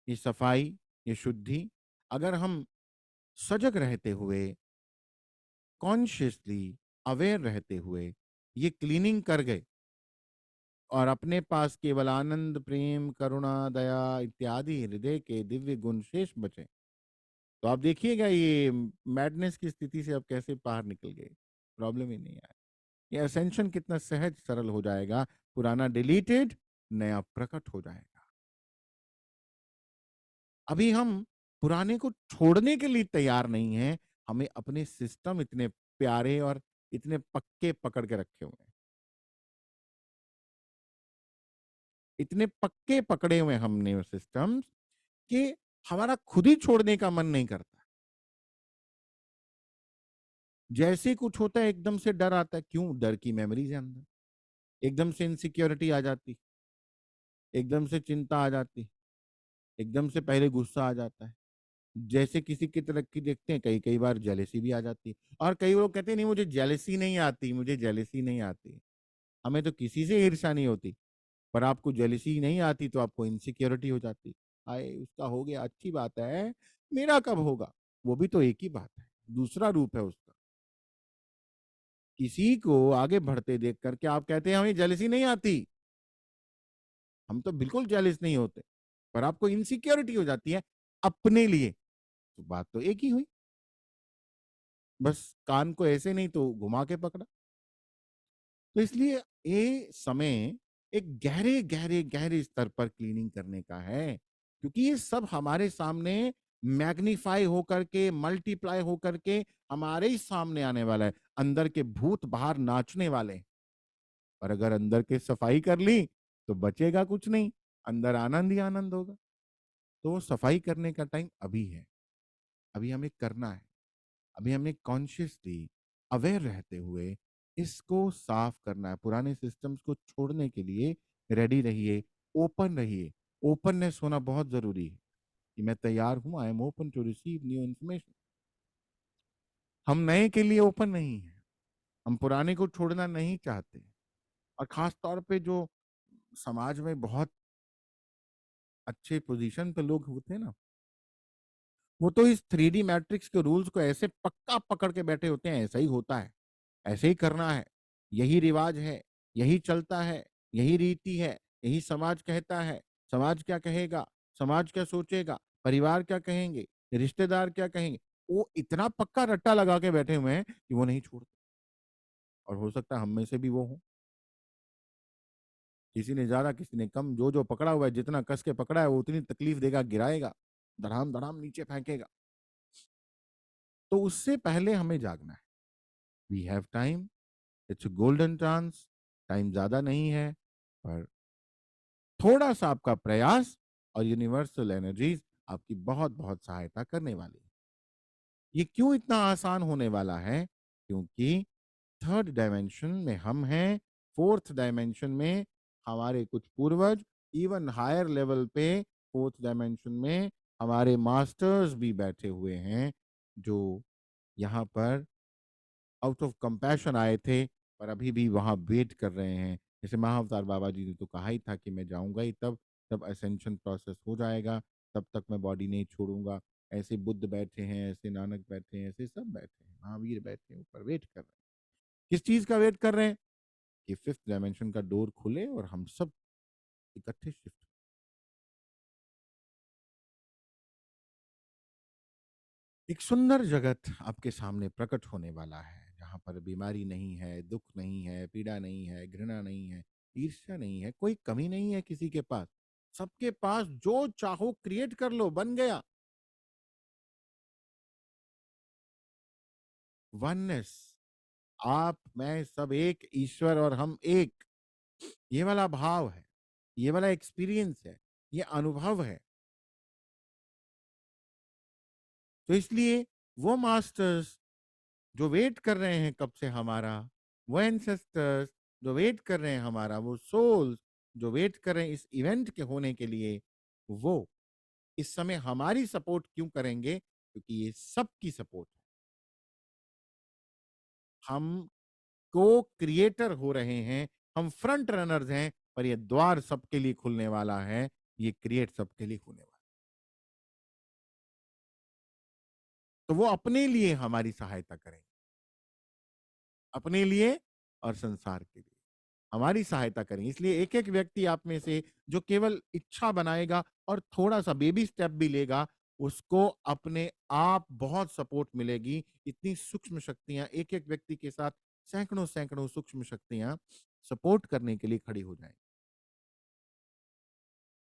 ये सफाई, ये शुद्धि, अगर हम सजग रहते हुए, कॉन्शियसली अवेयर रहते हुए ये क्लीनिंग कर गए और अपने पास केवल आनंद, प्रेम, करुणा, दया इत्यादि हृदय के दिव्य गुण शेष बचे, तो आप देखिएगा ये मैडनेस की स्थिति से अब कैसे बाहर निकल गए, प्रॉब्लम ही नहीं आया। ये असेंशन कितना सहज सरल हो जाएगा। पुराना डिलीटेड, नया प्रकट हो जाएगा। अभी हम पुराने को छोड़ने के लिए तैयार नहीं हैं। हमें अपने सिस्टम इतने प्यारे और इतने पक्के पकड़ के रखे हुए हैं, इतने पक्के पकड़े हुए हमने वो सिस्टम्स कि हमारा खुद ही छोड़ने का मन नहीं करता। जैसे कुछ होता है एकदम से डर आता है। क्यों? डर की मेमोरीज है अंदर। एकदम से इनसिक्योरिटी आ जाती, एकदम से चिंता आ जाती, एकदम से पहले गुस्सा आ जाता है। जैसे किसी की तरक्की देखते हैं, कई कई बार जेलेसी भी आ जाती है। और कई लोग कहते हैं नहीं मुझे जेलेसी नहीं आती, मुझे जेलेसी नहीं आती। हमें तो किसी से ईर्ष्या नहीं होती, पर आपको जेलेसी नहीं आती तो आपको इनसिक्योरिटी हो जाती। आए उसका हो गया, अच्छी बात है, मेरा कब होगा? वो भी तो एक ही बात है, दूसरा रूप है उसका। किसी को आगे बढ़ते देख करके आप कहते हैं हमें जेलेसी नहीं आती, हम तो बिल्कुल जेलिस नहीं होते, पर आपको इनसिक्योरिटी हो जाती है अपने लिए। तो बात तो एक ही हुई, बस कान को ऐसे नहीं तो घुमा के पकड़ा। तो इसलिए ये समय एक गहरे गहरे गहरे स्तर पर क्लीनिंग करने का है, क्योंकि ये सब हमारे सामने मैग्नीफाई होकर के, मल्टीप्लाई होकर के हमारे ही सामने आने वाला है। अंदर के भूत बाहर नाचने वाले हैं। और अगर अंदर के सफाई कर ली तो बचेगा कुछ नहीं, अंदर आनंद ही आनंद होगा। तो सफाई करने का टाइम अभी है, अभी हमें करना है। अभी हमें कॉन्शियसली अवेयर रहते हुए इसको साफ करना है। पुराने सिस्टम्स को छोड़ने के लिए रेडी रहिए, ओपन रहिए। ओपननेस होना बहुत जरूरी है कि मैं तैयार हूं, I am open to receive new information. हम नए के लिए ओपन नहीं है, हम पुराने को छोड़ना नहीं चाहते। और खास तौर पे जो समाज में बहुत अच्छे पोजीशन पे लोग होते हैं ना, वो तो इस 3D मैट्रिक्स के रूल्स को ऐसे पक्का पकड़ के बैठे होते हैं, ऐसा ही होता है, ऐसे ही करना है, यही रिवाज है, यही चलता है, यही रीति है, यही समाज कहता है। समाज क्या कहेगा, समाज क्या सोचेगा, परिवार क्या कहेंगे, रिश्तेदार क्या कहेंगे, वो इतना पक्का रट्टा लगा के बैठे हुए हैं कि वो नहीं छोड़ते। और हो सकता है हम में से भी वो हो। किसी ने ज्यादा, किसी ने कम, जो जो पकड़ा हुआ है, जितना कस के पकड़ा है वो उतनी तकलीफ देगा, गिराएगा, धड़ाम धड़ाम नीचे फेंकेगा। तो उससे पहले हमें जागना है। We have time, it's golden chance. Time ज्यादा नहीं है, पर थोड़ा सा आपका प्रयास और यूनिवर्सल एनर्जीज आपकी बहुत बहुत सहायता करने वाली है। ये क्यों इतना आसान होने वाला है? क्योंकि थर्ड डायमेंशन में हम हैं, फोर्थ डायमेंशन में हमारे कुछ पूर्वज, इवन हायर लेवल पे फोर्थ डायमेंशन में हमारे मास्टर्स भी बैठे हुए हैं, जो यहाँ पर आउट ऑफ कंपैशन आए थे, पर अभी भी वहां वेट कर रहे हैं। जैसे महाअवतार बाबा जी ने तो कहा ही था कि मैं जाऊंगा ही तब, जब असेंशन प्रोसेस हो जाएगा, तब तक मैं बॉडी नहीं छोड़ूंगा। ऐसे बुद्ध बैठे हैं, ऐसे नानक बैठे हैं, ऐसे सब बैठे हैं, महावीर बैठे हैं, ऊपर वेट कर रहे हैं। किस चीज का वेट कर रहे हैं? कि फिफ्थ डायमेंशन का डोर खुले और हम सब इकट्ठे शिफ्ट। एक सुंदर जगत आपके सामने प्रकट होने वाला है, जहां पर बीमारी नहीं है, दुख नहीं है, पीड़ा नहीं है, घृणा नहीं है, ईर्ष्या नहीं है, कोई कमी नहीं है किसी के पास। सबके पास जो चाहो क्रिएट कर लो, बन गया। वननेस, आप मैं सब एक, ईश्वर और हम एक। ये वाला भाव है, ये वाला एक्सपीरियंस है, ये अनुभव है। तो इसलिए वो मास्टर्स जो वेट कर रहे हैं कब से हमारा, वो एंसेस्टर्स जो वेट कर रहे हैं हमारा, वो सोल्स जो वेट कर रहे हैं इस इवेंट के होने के लिए, वो इस समय हमारी सपोर्ट क्यों करेंगे? क्योंकि ये सबकी सपोर्ट है। हम को क्रिएटर हो रहे हैं, हम फ्रंट रनर्स हैं, पर ये द्वार सबके लिए खुलने वाला है, ये क्रिएट सबके लिए होने वाला है। तो वो अपने लिए हमारी सहायता करेंगे, अपने लिए और संसार के लिए हमारी सहायता करेंगे। इसलिए एक एक व्यक्ति आप में से जो केवल इच्छा बनाएगा और थोड़ा सा बेबी स्टेप भी लेगा, उसको अपने आप बहुत सपोर्ट मिलेगी। इतनी सूक्ष्म शक्तियां एक एक व्यक्ति के साथ, सैकड़ों सैकड़ों सूक्ष्म शक्तियां सपोर्ट करने के लिए खड़ी हो जाएंगी।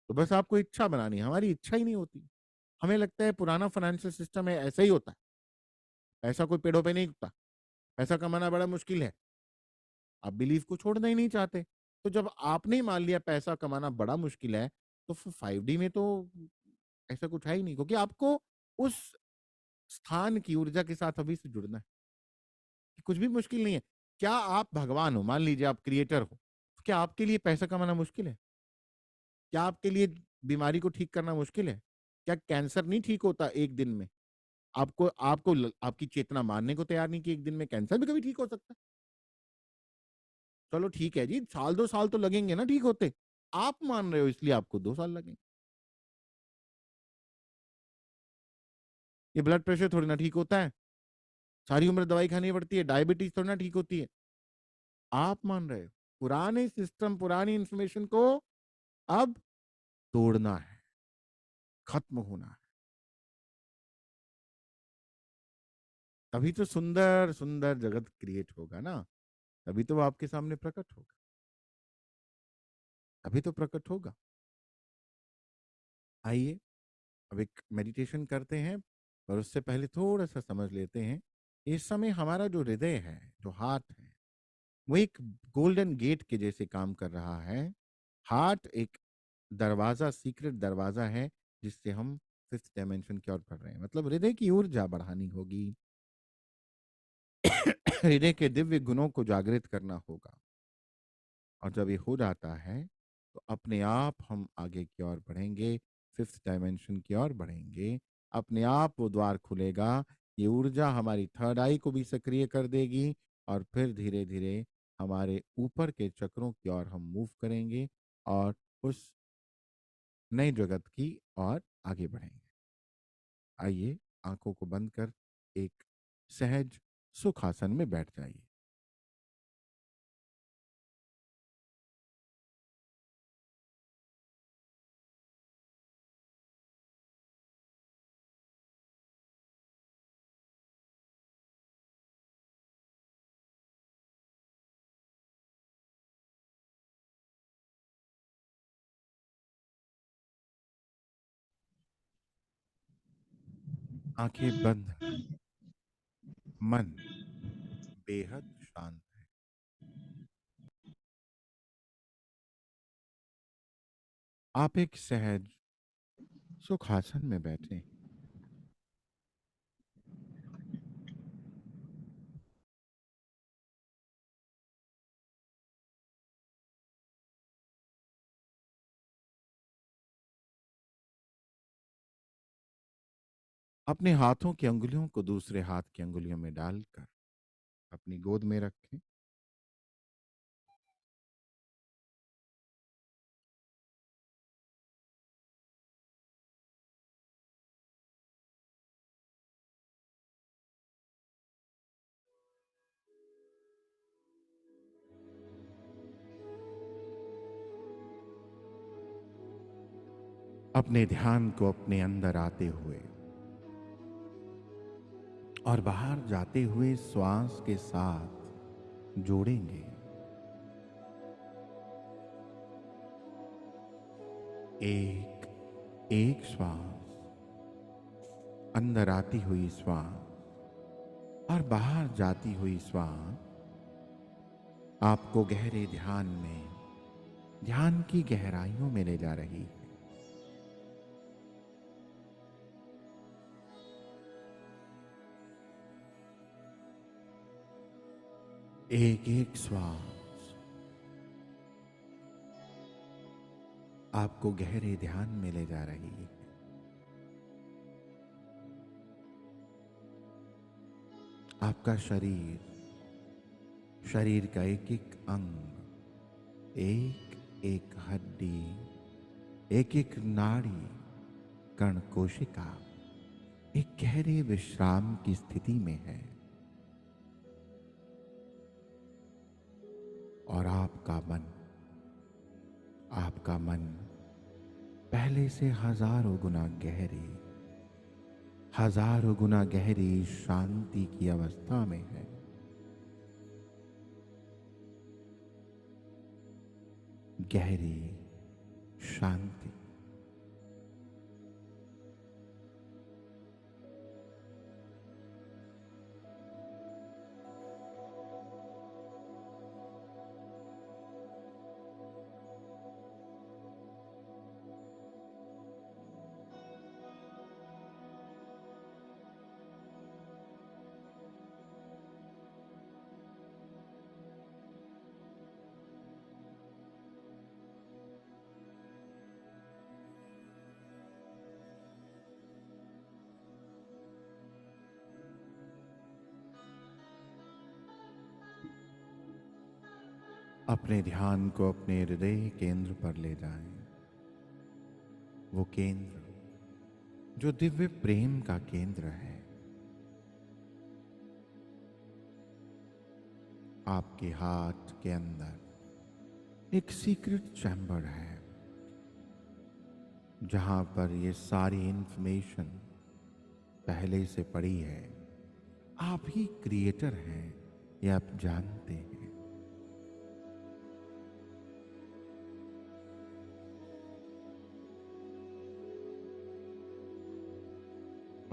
तो बस आपको इच्छा बनानी है। हमारी इच्छा ही नहीं होती। हमें लगता है पुराना फाइनेंशियल सिस्टम है, ऐसा ही होता है, पैसा कोई पेड़ों पे नहीं उगता, पैसा कमाना बड़ा मुश्किल है। आप बिलीफ को छोड़ना ही नहीं चाहते। तो जब आपने ही मान लिया पैसा कमाना बड़ा मुश्किल है, तो फिर 5D में तो ऐसा कुछ है ही नहीं, क्योंकि आपको उस स्थान की ऊर्जा के साथ अभी से जुड़ना है कि कुछ भी मुश्किल नहीं है। क्या आप भगवान हो, मान लीजिए आप क्रिएटर हो, तो क्या आपके लिए पैसा कमाना मुश्किल है? क्या आपके लिए बीमारी को ठीक करना मुश्किल है? क्या कैंसर नहीं ठीक होता एक दिन में? आपको आपको आपकी चेतना मानने को तैयार नहीं कि एक दिन में कैंसर भी कभी ठीक हो सकता है। चलो ठीक है जी, साल 2 साल तो लगेंगे ना ठीक होते। आप मान रहे हो इसलिए आपको 2 साल लगेंगे। ये ब्लड प्रेशर थोड़ी ना ठीक होता है, सारी उम्र दवाई खानी पड़ती है। डायबिटीज थोड़ी ना ठीक होती है, आप मान रहे हो। पुराने सिस्टम, पुरानी इंफॉर्मेशन को अब तोड़ना है, खत्म होना है। तभी तो सुंदर सुंदर जगत क्रिएट होगा ना, तभी तो वो आपके सामने प्रकट होगा, तभी तो प्रकट होगा। आइए अब एक मेडिटेशन करते हैं, पर उससे पहले थोड़ा सा समझ लेते हैं। इस समय हमारा जो हृदय है, जो हार्ट है, वो एक गोल्डन गेट के जैसे काम कर रहा है। हार्ट एक दरवाजा, सीक्रेट दरवाजा है, जिससे हम फिफ्थ डायमेंशन की ओर बढ़ रहे हैं। मतलब हृदय की ऊर्जा बढ़ानी होगी, हृदय के दिव्य गुणों को जागृत करना होगा। और जब ये हो जाता है, तो अपने आप हम आगे की ओर बढ़ेंगे, फिफ्थ डायमेंशन की ओर बढ़ेंगे। अपने आप वो द्वार खुलेगा, ये ऊर्जा हमारी थर्ड आई को भी सक्रिय कर देगी, और फिर धीरे धीरे हमारे ऊपर के चक्रों की ओर हम मूव करेंगे और उस नई जगत की ओर आगे बढ़ेंगे। आइए आंखों को बंद कर एक सहज सुखासन में बैठ जाइए। आंखें बंद हैं, मन बेहद शांत है। आप एक सहज सुखासन में बैठे हैं। अपने हाथों की अंगुलियों को दूसरे हाथ की अंगुलियों में डालकर अपनी गोद में रखें। अपने ध्यान को अपने अंदर आते हुए और बाहर जाते हुए श्वास के साथ जोड़ेंगे। एक एक श्वास, अंदर आती हुई श्वास और बाहर जाती हुई श्वास आपको गहरे ध्यान में, ध्यान की गहराइयों में ले जा रही है। एक एक श्वास आपको गहरे ध्यान में ले जा रही है। आपका शरीर, शरीर का एक एक अंग, एक एक हड्डी, एक एक नाड़ी, कण, कोशिका एक गहरे विश्राम की स्थिति में है। और आपका मन पहले से हजारों गुना गहरी शांति की अवस्था में है। गहरी शांति। अपने ध्यान को अपने हृदय केंद्र पर ले जाएं। वो केंद्र जो दिव्य प्रेम का केंद्र है। आपके हाथ के अंदर एक सीक्रेट चैम्बर है, जहां पर ये सारी इंफॉर्मेशन पहले से पड़ी है। आप ही क्रिएटर हैं, ये आप जानते हैं।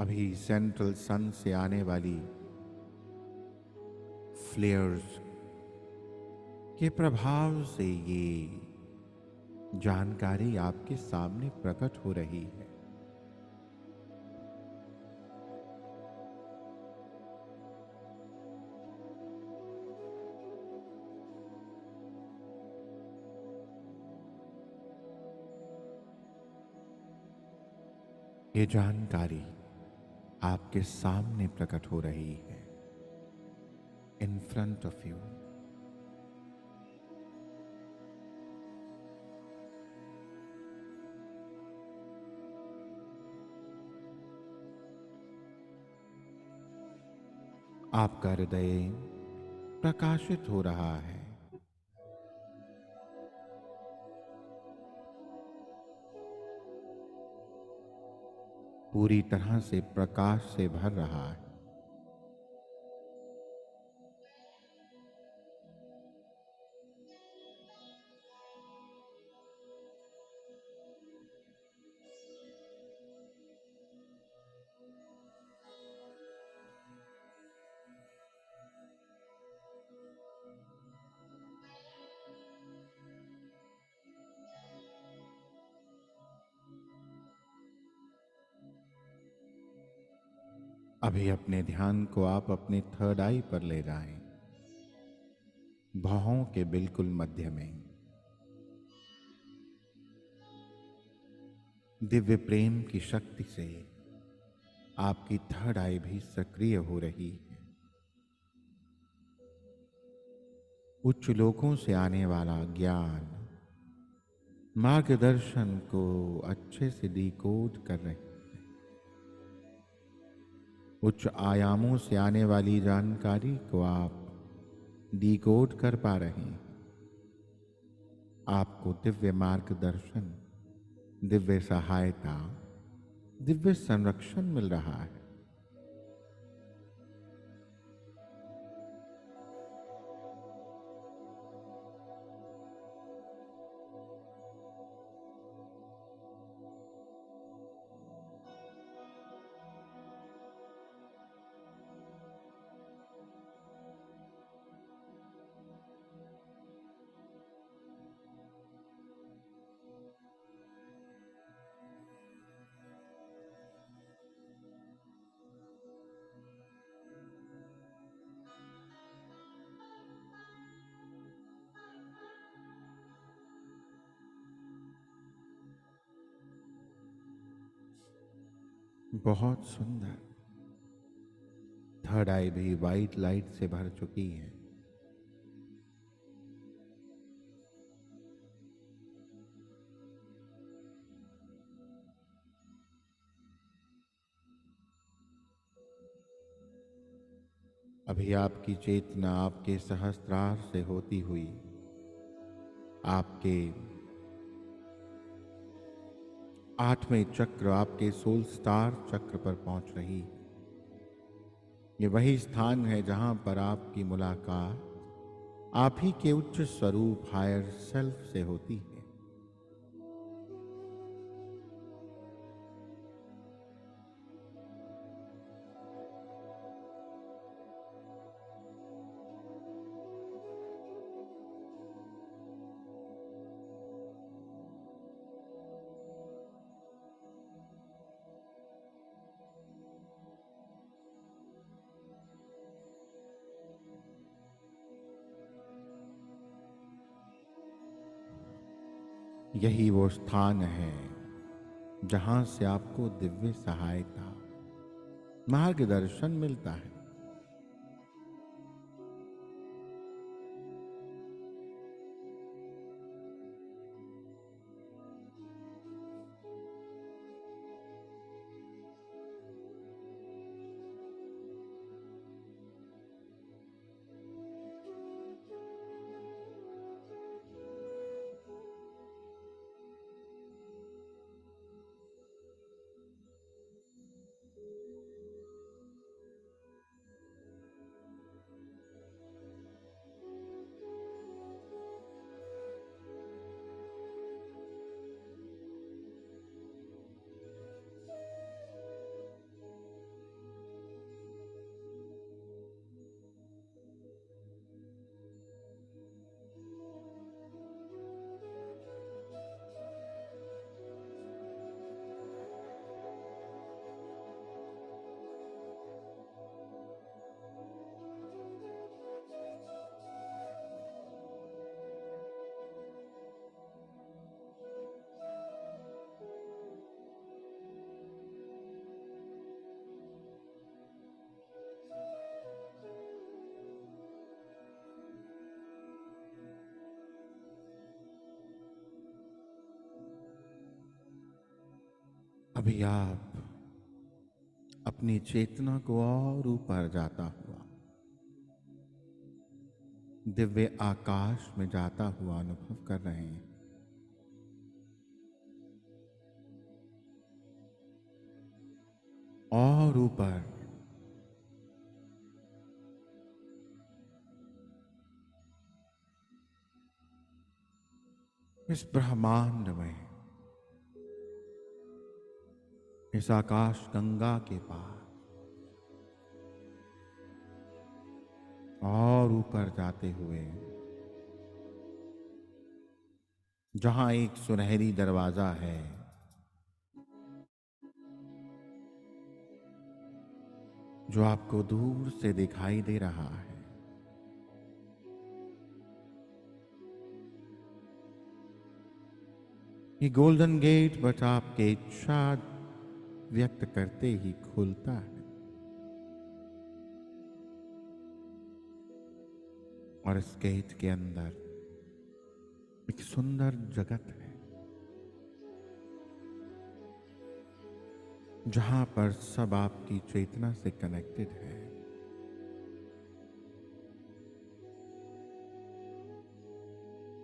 अभी सेंट्रल सन से आने वाली फ्लेयर्स के प्रभाव से ये जानकारी आपके सामने प्रकट हो रही है। ये जानकारी आपके सामने प्रकट हो रही है, इन फ्रंट ऑफ यू। आपका हृदय प्रकाशित हो रहा है। पूरी तरह से प्रकाश से भर रहा है। अभी अपने ध्यान को आप अपने थर्ड आई पर ले जाएं, भौहों के बिल्कुल मध्य में। दिव्य प्रेम की शक्ति से आपकी थर्ड आई भी सक्रिय हो रही है। उच्च लोकों से आने वाला ज्ञान, मार्गदर्शन को अच्छे से डिकोड कर रहे हैं। उच्च आयामों से आने वाली जानकारी को आप डिकोड कर पा रहे हैं। आपको दिव्य मार्गदर्शन, दिव्य सहायता, दिव्य संरक्षण मिल रहा है। बहुत सुंदर। थर्ड आई भी वाइट लाइट से भर चुकी है। अभी आपकी चेतना आपके सहस्त्रार से होती हुई आपके आठवें चक्र, आपके सोल स्टार चक्र पर पहुंच रही है। ये वही स्थान है जहां पर आपकी मुलाकात आप ही के उच्च स्वरूप हायर सेल्फ से होती है। यही वो स्थान है जहां से आपको दिव्य सहायता, मार्गदर्शन मिलता है। अभी आप अपनी चेतना को और ऊपर जाता हुआ, दिव्य आकाश में जाता हुआ अनुभव कर रहे हैं। और ऊपर इस ब्रह्मांड में, इस आकाश गंगा के पार और ऊपर जाते हुए जहां एक सुनहरी दरवाजा है, जो आपको दूर से दिखाई दे रहा है। ये गोल्डन गेट बस आपके इच्छा व्यक्त करते ही खुलता है और इस गेट के अंदर एक सुंदर जगत है, जहां पर सब आपकी चेतना से कनेक्टेड है।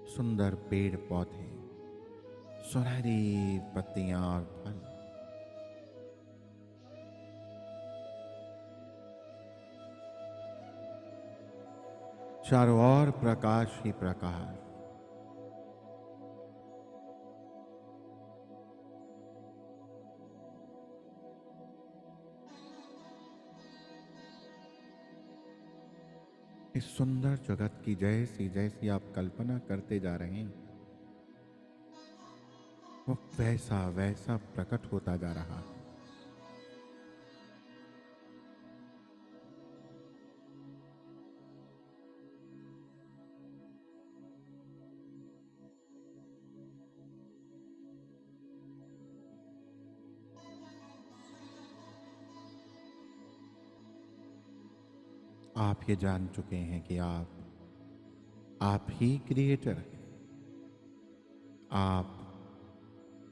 सुंदर पेड़ पौधे, सुनहरी पत्तियां और फल, चारों ओर प्रकाश ही प्रकाश। इस सुंदर जगत की जैसी जैसी आप कल्पना करते जा रहे हैं, वो वैसा वैसा प्रकट होता जा रहा है। आप ये जान चुके हैं कि आप ही क्रिएटर हैं। आप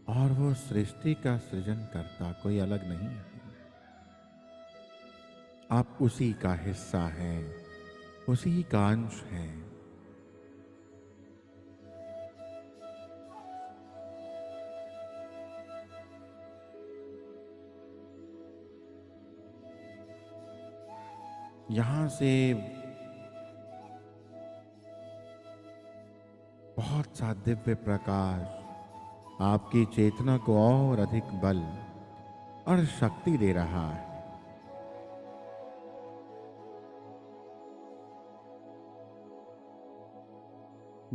और वो सृष्टि का सृजन करता कोई अलग नहीं है। आप उसी का हिस्सा हैं, उसी का अंश हैं। यहां से बहुत सा दिव्य प्रकाश आपकी चेतना को और अधिक बल और शक्ति दे रहा है।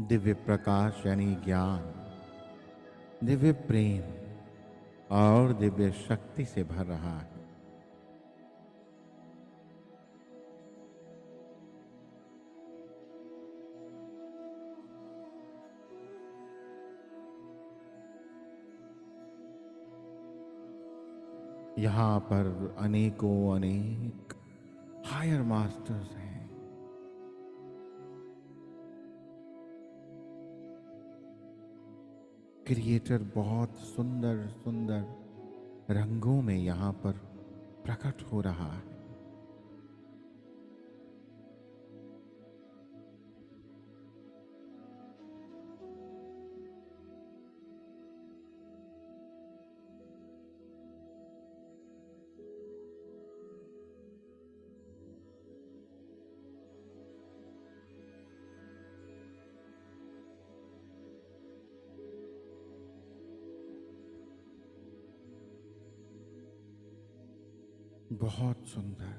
दिव्य प्रकाश यानी ज्ञान, दिव्य प्रेम और दिव्य शक्ति से भर रहा है। यहाँ पर अनेकों अनेक हायर मास्टर्स हैं। क्रिएटर बहुत सुंदर सुंदर रंगों में यहाँ पर प्रकट हो रहा है। बहुत सुंदर।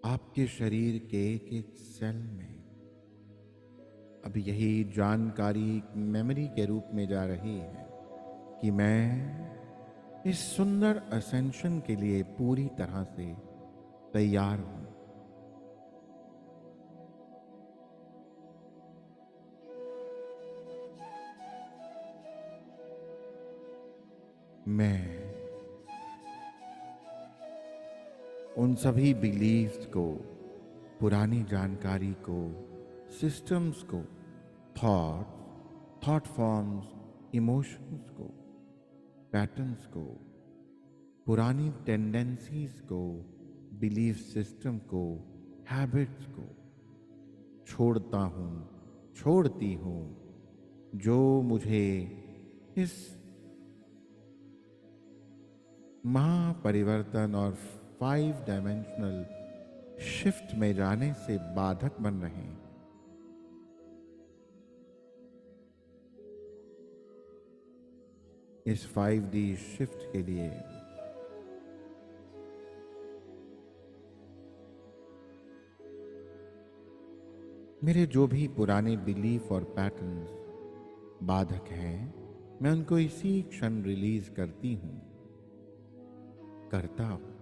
आपके शरीर के एक एक सेल में अब यही जानकारी मेमोरी के रूप में जा रही है कि मैं इस सुंदर असेंशन के लिए पूरी तरह से तैयार हूं। मैं उन सभी बिलीव्स को, पुरानी जानकारी को, सिस्टम्स को, थॉट फॉर्म्स, इमोशंस को, पैटर्न्स को, पुरानी टेंडेंसीज को, बिलीफ सिस्टम को, हैबिट्स को छोड़ता हूं, छोड़ती हूं, जो मुझे इस महापरिवर्तन और 5 डायमेंशनल शिफ्ट में जाने से बाधक बन रहे हैं। इस 5D शिफ्ट के लिए मेरे जो भी पुराने बिलीफ और पैटर्न्स बाधक हैं, मैं उनको इसी क्षण रिलीज करती हूं। करता हूं।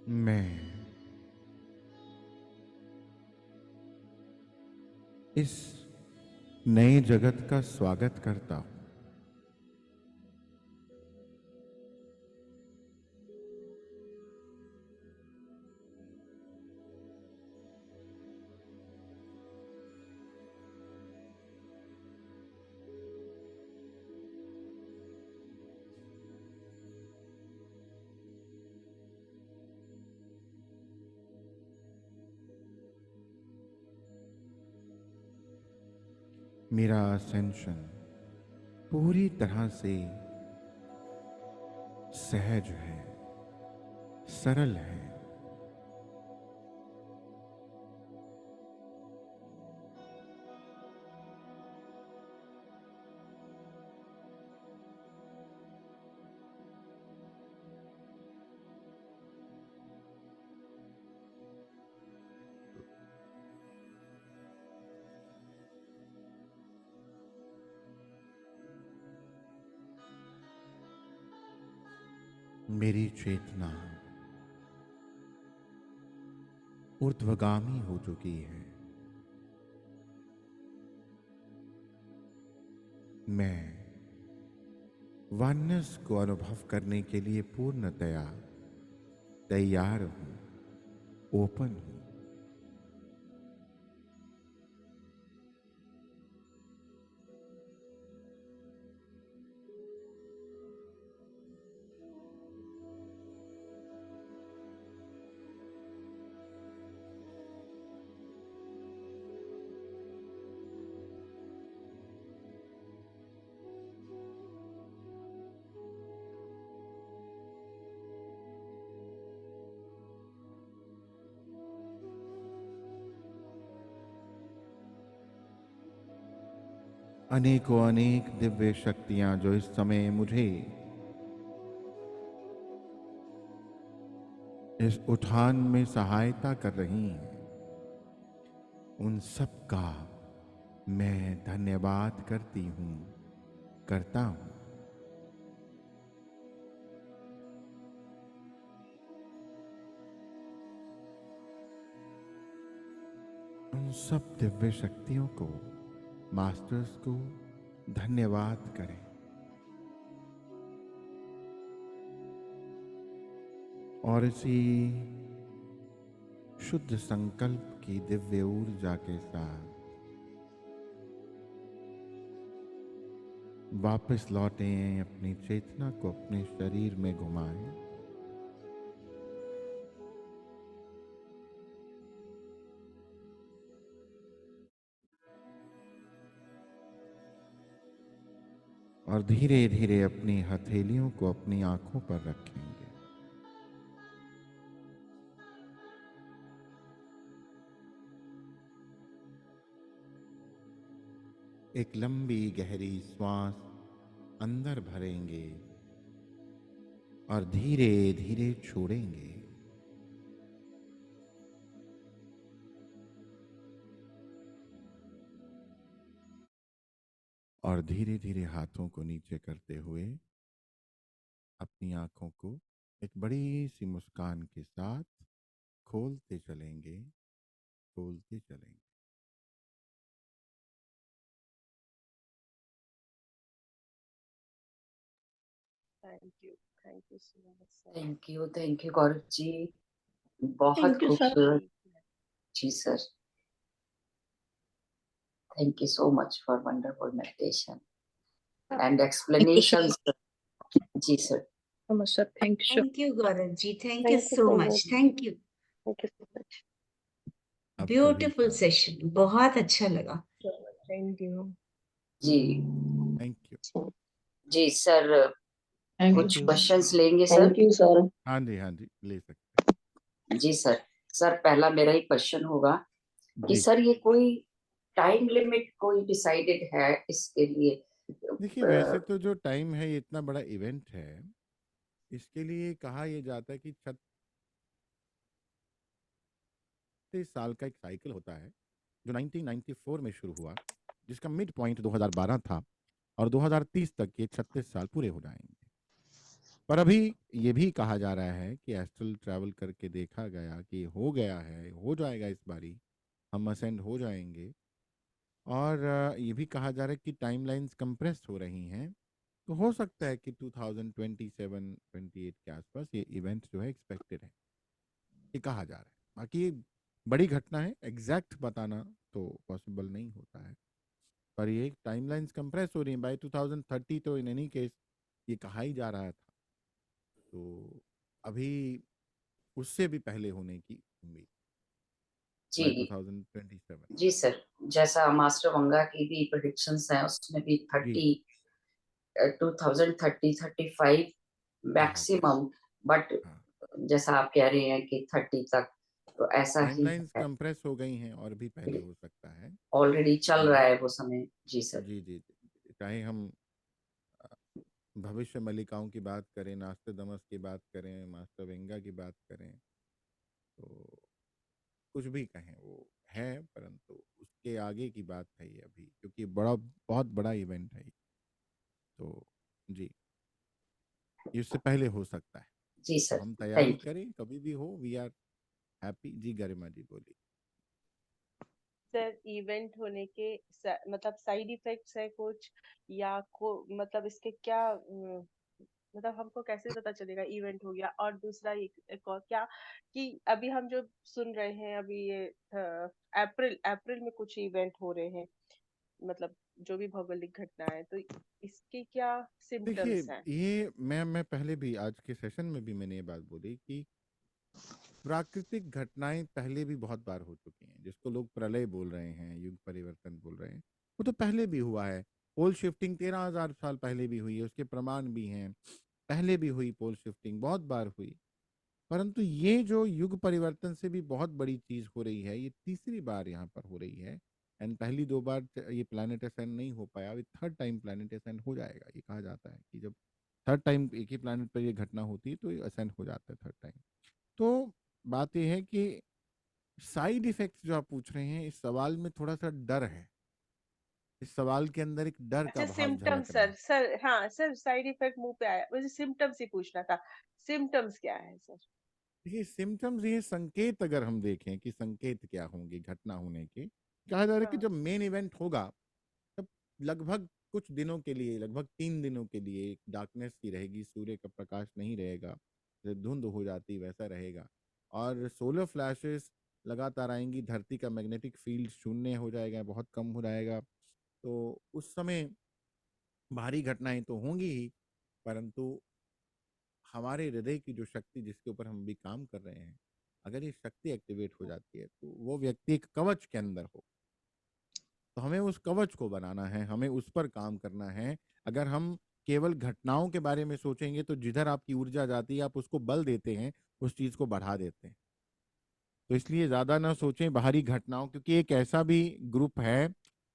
मैं इस नए जगत का स्वागत करता हूं। मेरा असेंशन पूरी तरह से सहज है, सरल है। मेरी चेतना ऊर्ध्वगामी हो चुकी है। मैं वननेस को अनुभव करने के लिए पूर्णतया तैयार हूं, ओपन हूं। अनेकों अनेक दिव्य शक्तियां जो इस समय मुझे इस उठान में सहायता कर रही हैं, उन सब का मैं धन्यवाद करती हूं, करता हूं। उन सब दिव्य शक्तियों को, मास्टर्स को धन्यवाद करें। और इसी शुद्ध संकल्प की दिव्य ऊर्जा के साथ वापस लौटें, अपनी चेतना को अपने शरीर में घुमाएं। और धीरे धीरे अपनी हथेलियों को अपनी आंखों पर रखेंगे। एक लंबी गहरी श्वास अंदर भरेंगे और धीरे धीरे छोड़ेंगे। और धीरे धीरे हाथों को नीचे करते हुए अपनी आंखों को एक बड़ी सी मुस्कान के साथ खोलते चलेंगे, खोलते चलेंगे। Thank you so much sir. Thank you Gaurav ji, बहुत थैंक यू सर। खूबसूरत। जी sir, Thank you so much for wonderful meditation and explanations. जी sir. So much, sir. Thank you, sir. Thank you, Gaurav ji. Thank you Thank you so so much. much. Thank you. Thank you so much. आप सभी Beautiful का session. बहुत अच्छा लगा. Thank you. जी thank you. So, जी sir, thank thank कुछ you. Questions लेंगे सर? thank you, sir. हाँ जी, ले सकते हैं। जी सर। सर पहला मेरा ही क्वेश्चन होगा कि जी। सर ये कोई टाइम लिमिट कोई डिसाइडेड है इसके लिए? देखिए, वैसे तो जो टाइम है, ये इतना बड़ा इवेंट है, इसके लिए कहा ये जाता है कि 36 साल का एक साइकिल होता है, जो 1994 में शुरू हुआ, जिसका मिड पॉइंट 2012 था, और 2030 तक ये 36 साल पूरे हो जाएंगे। पर अभी ये भी कहा जा रहा है कि एस्ट्रल ट्रैवल करके देखा गया कि हो गया है, हो जाएगा इस बारी, हम असेंड हो जाएंगे। और ये भी कहा जा रहा है कि टाइमलाइंस कंप्रेस हो रही हैं, तो हो सकता है कि 2027-28 के आसपास ये इवेंट जो है एक्सपेक्टेड है, ये कहा जा रहा है। बाकी ये बड़ी घटना है, एग्जैक्ट बताना तो पॉसिबल नहीं होता है, पर ये टाइमलाइंस कंप्रेस हो रही हैं बाय 2030, तो इन एनी केस ये कहा ही जा रहा था, तो अभी उससे भी पहले होने की उम्मीद बाय जी 2027। जी सर, जैसा मास्टर वंगा की भी प्रेडिक्शंस हैं उसमें भी 30 2030 35 मैक्सिमम, बट हाँ, जैसा आप कह रहे हैं कि 30 तक, तो ऐसा ही टाइमलाइंस है। कंप्रेस हो गई हैं और भी पहले हो सकता है। ऑलरेडी चल जी। रहा है वो समय। जी सर। जी, चाहे हम भविष्य मल्लिकाओं की बात करें, नास्टेदमस की बात करें, मास्टर वेंगा की बात करें, तो कुछ भी कहें वो है, परंतु उसके आगे की बात है ये अभी, क्योंकि बहुत बड़ा इवेंट है ये। तो जी, ये उससे पहले हो सकता है, जी तो सर, हम तैयारी थैंक यू। करें, कभी भी हो, वी आर हैप्पी। जी गरिमा जी बोलिए। सर इवेंट होने के मतलब साइड इफेक्ट्स है कुछ, या मतलब इसके क्या मतलब हमको कैसे पता चलेगा इवेंट हो गया? और दूसरा एक और क्या कि अभी हम जो सुन रहे हैं अभी ये अप्रैल में कुछ इवेंट हो रहे हैं, मतलब जो भी भौगोलिक घटना है, तो इसके क्या देखिए, सिम्टम्स हैं? ये मैं पहले भी आज के सेशन में भी मैंने ये बात बोली कि प्राकृतिक घटनाएं पहले भी बहुत बार हो चुकी हैं, जिसको लोग प्रलय बोल रहे हैं, युग परिवर्तन बोल रहे हैं, वो तो पहले भी हुआ है। पोल शिफ्टिंग 13,000 साल पहले भी हुई है, उसके प्रमाण भी हैं। पहले भी हुई पोल शिफ्टिंग, बहुत बार हुई। परंतु ये जो युग परिवर्तन से भी बहुत बड़ी चीज हो रही है, ये तीसरी बार यहाँ पर हो रही है। एंड पहली 2 बार ये प्लैनेट असेंड नहीं हो पाया, अभी थर्ड टाइम प्लैनेट असेंड हो जाएगा। ये कहा जाता है कि जब थर्ड टाइम एक ही प्लैनेट पर ये घटना होती है तो ये असेंड हो जाता है थर्ड टाइम। तो बात यह है कि साइड इफेक्ट्स जो आप पूछ रहे हैं, इस सवाल में थोड़ा सा डर है, इस सवाल के अंदर एक डर का अच्छा, भाव सिम्टम्स झलक रहा है। सर हाँ सर, साइड इफेक्ट मुंह पे आया, मुझे सिम्टम्स ही पूछना था। सिम्टम्स क्या है सर? देखिए, सिम्टम्स, ये संकेत अगर हम देखें कि संकेत क्या होंगे घटना होने के, कहा जा रहा है कि हाँ। जब मेन इवेंट होगा तब लगभग कुछ दिनों के लिए, लगभग 3 दिनों के लिए डार्कनेस ही रहेगी, सूर्य का प्रकाश नहीं रहेगा, जैसे धुंध हो जाती वैसा रहेगा, और सोलर फ्लैशेस लगातार आएंगी, धरती का मैग्नेटिक फील्ड शून्य हो जाएगा, बहुत कम हो जाएगा। तो उस समय भारी घटनाएं तो होंगी ही, परंतु हमारे हृदय की जो शक्ति जिसके ऊपर हम भी काम कर रहे हैं, अगर ये शक्ति एक्टिवेट हो जाती है तो वो व्यक्ति एक कवच के अंदर हो, तो हमें उस कवच को बनाना है, हमें उस पर काम करना है। अगर हम केवल घटनाओं के बारे में सोचेंगे तो जिधर आपकी ऊर्जा जाती है आप उसको बल देते हैं, उस चीज को बढ़ा देते हैं। तो इसलिए ज्यादा ना सोचें बाहरी घटनाओं, क्योंकि एक ऐसा भी ग्रुप है,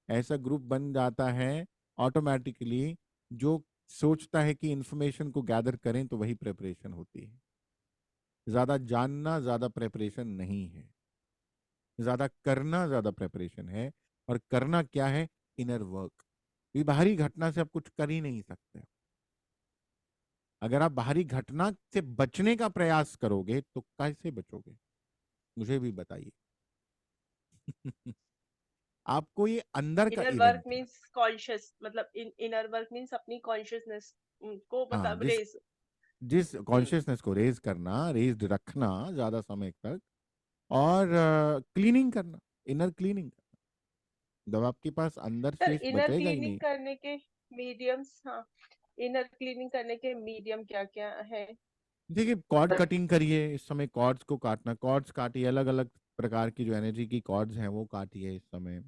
ऐसा ग्रुप बन जाता है ऑटोमेटिकली, जो सोचता है कि इंफॉर्मेशन को गैदर करें तो वही प्रिपरेशन होती है। ज्यादा जानना ज्यादा प्रेपरेशन नहीं है, ज्यादा करना ज्यादा प्रेपरेशन है। और करना क्या है? Inner work. ये बाहरी घटना से आप कुछ कर ही नहीं सकते। अगर आप बाहरी घटना से बचने का प्रयास करोगे तो कैसे बचोगे, मुझे भी बताइए। आपको ये अंदर का इनर वर्क इवेंट है। मींस कॉन्शियस, मतलब इनर वर्क मींस अपनी कॉन्शियसनेस को हाँ, मतलब जिस रेज। जिस कॉन्शियसनेस को रेज करना, रेज्ड रखना ज्यादा समय तक, और क्लीनिंग करना, इनर क्लीनिंग। जब आपके पास अंदर सर शेष इनर बचेगा ही क्लीनिंग नहीं। करने के मीडियम्स, हाँ, इनर क्लीनिंग करने के मीडियम क्या क्या है? देखिए, कॉर्ड कटिंग करिए, इस समय कॉर्ड्स को काटना, कॉर्ड्स काटिए, अलग अलग प्रकार की जो एनर्जी की कॉर्ड्स हैं वो काटिए इस समय।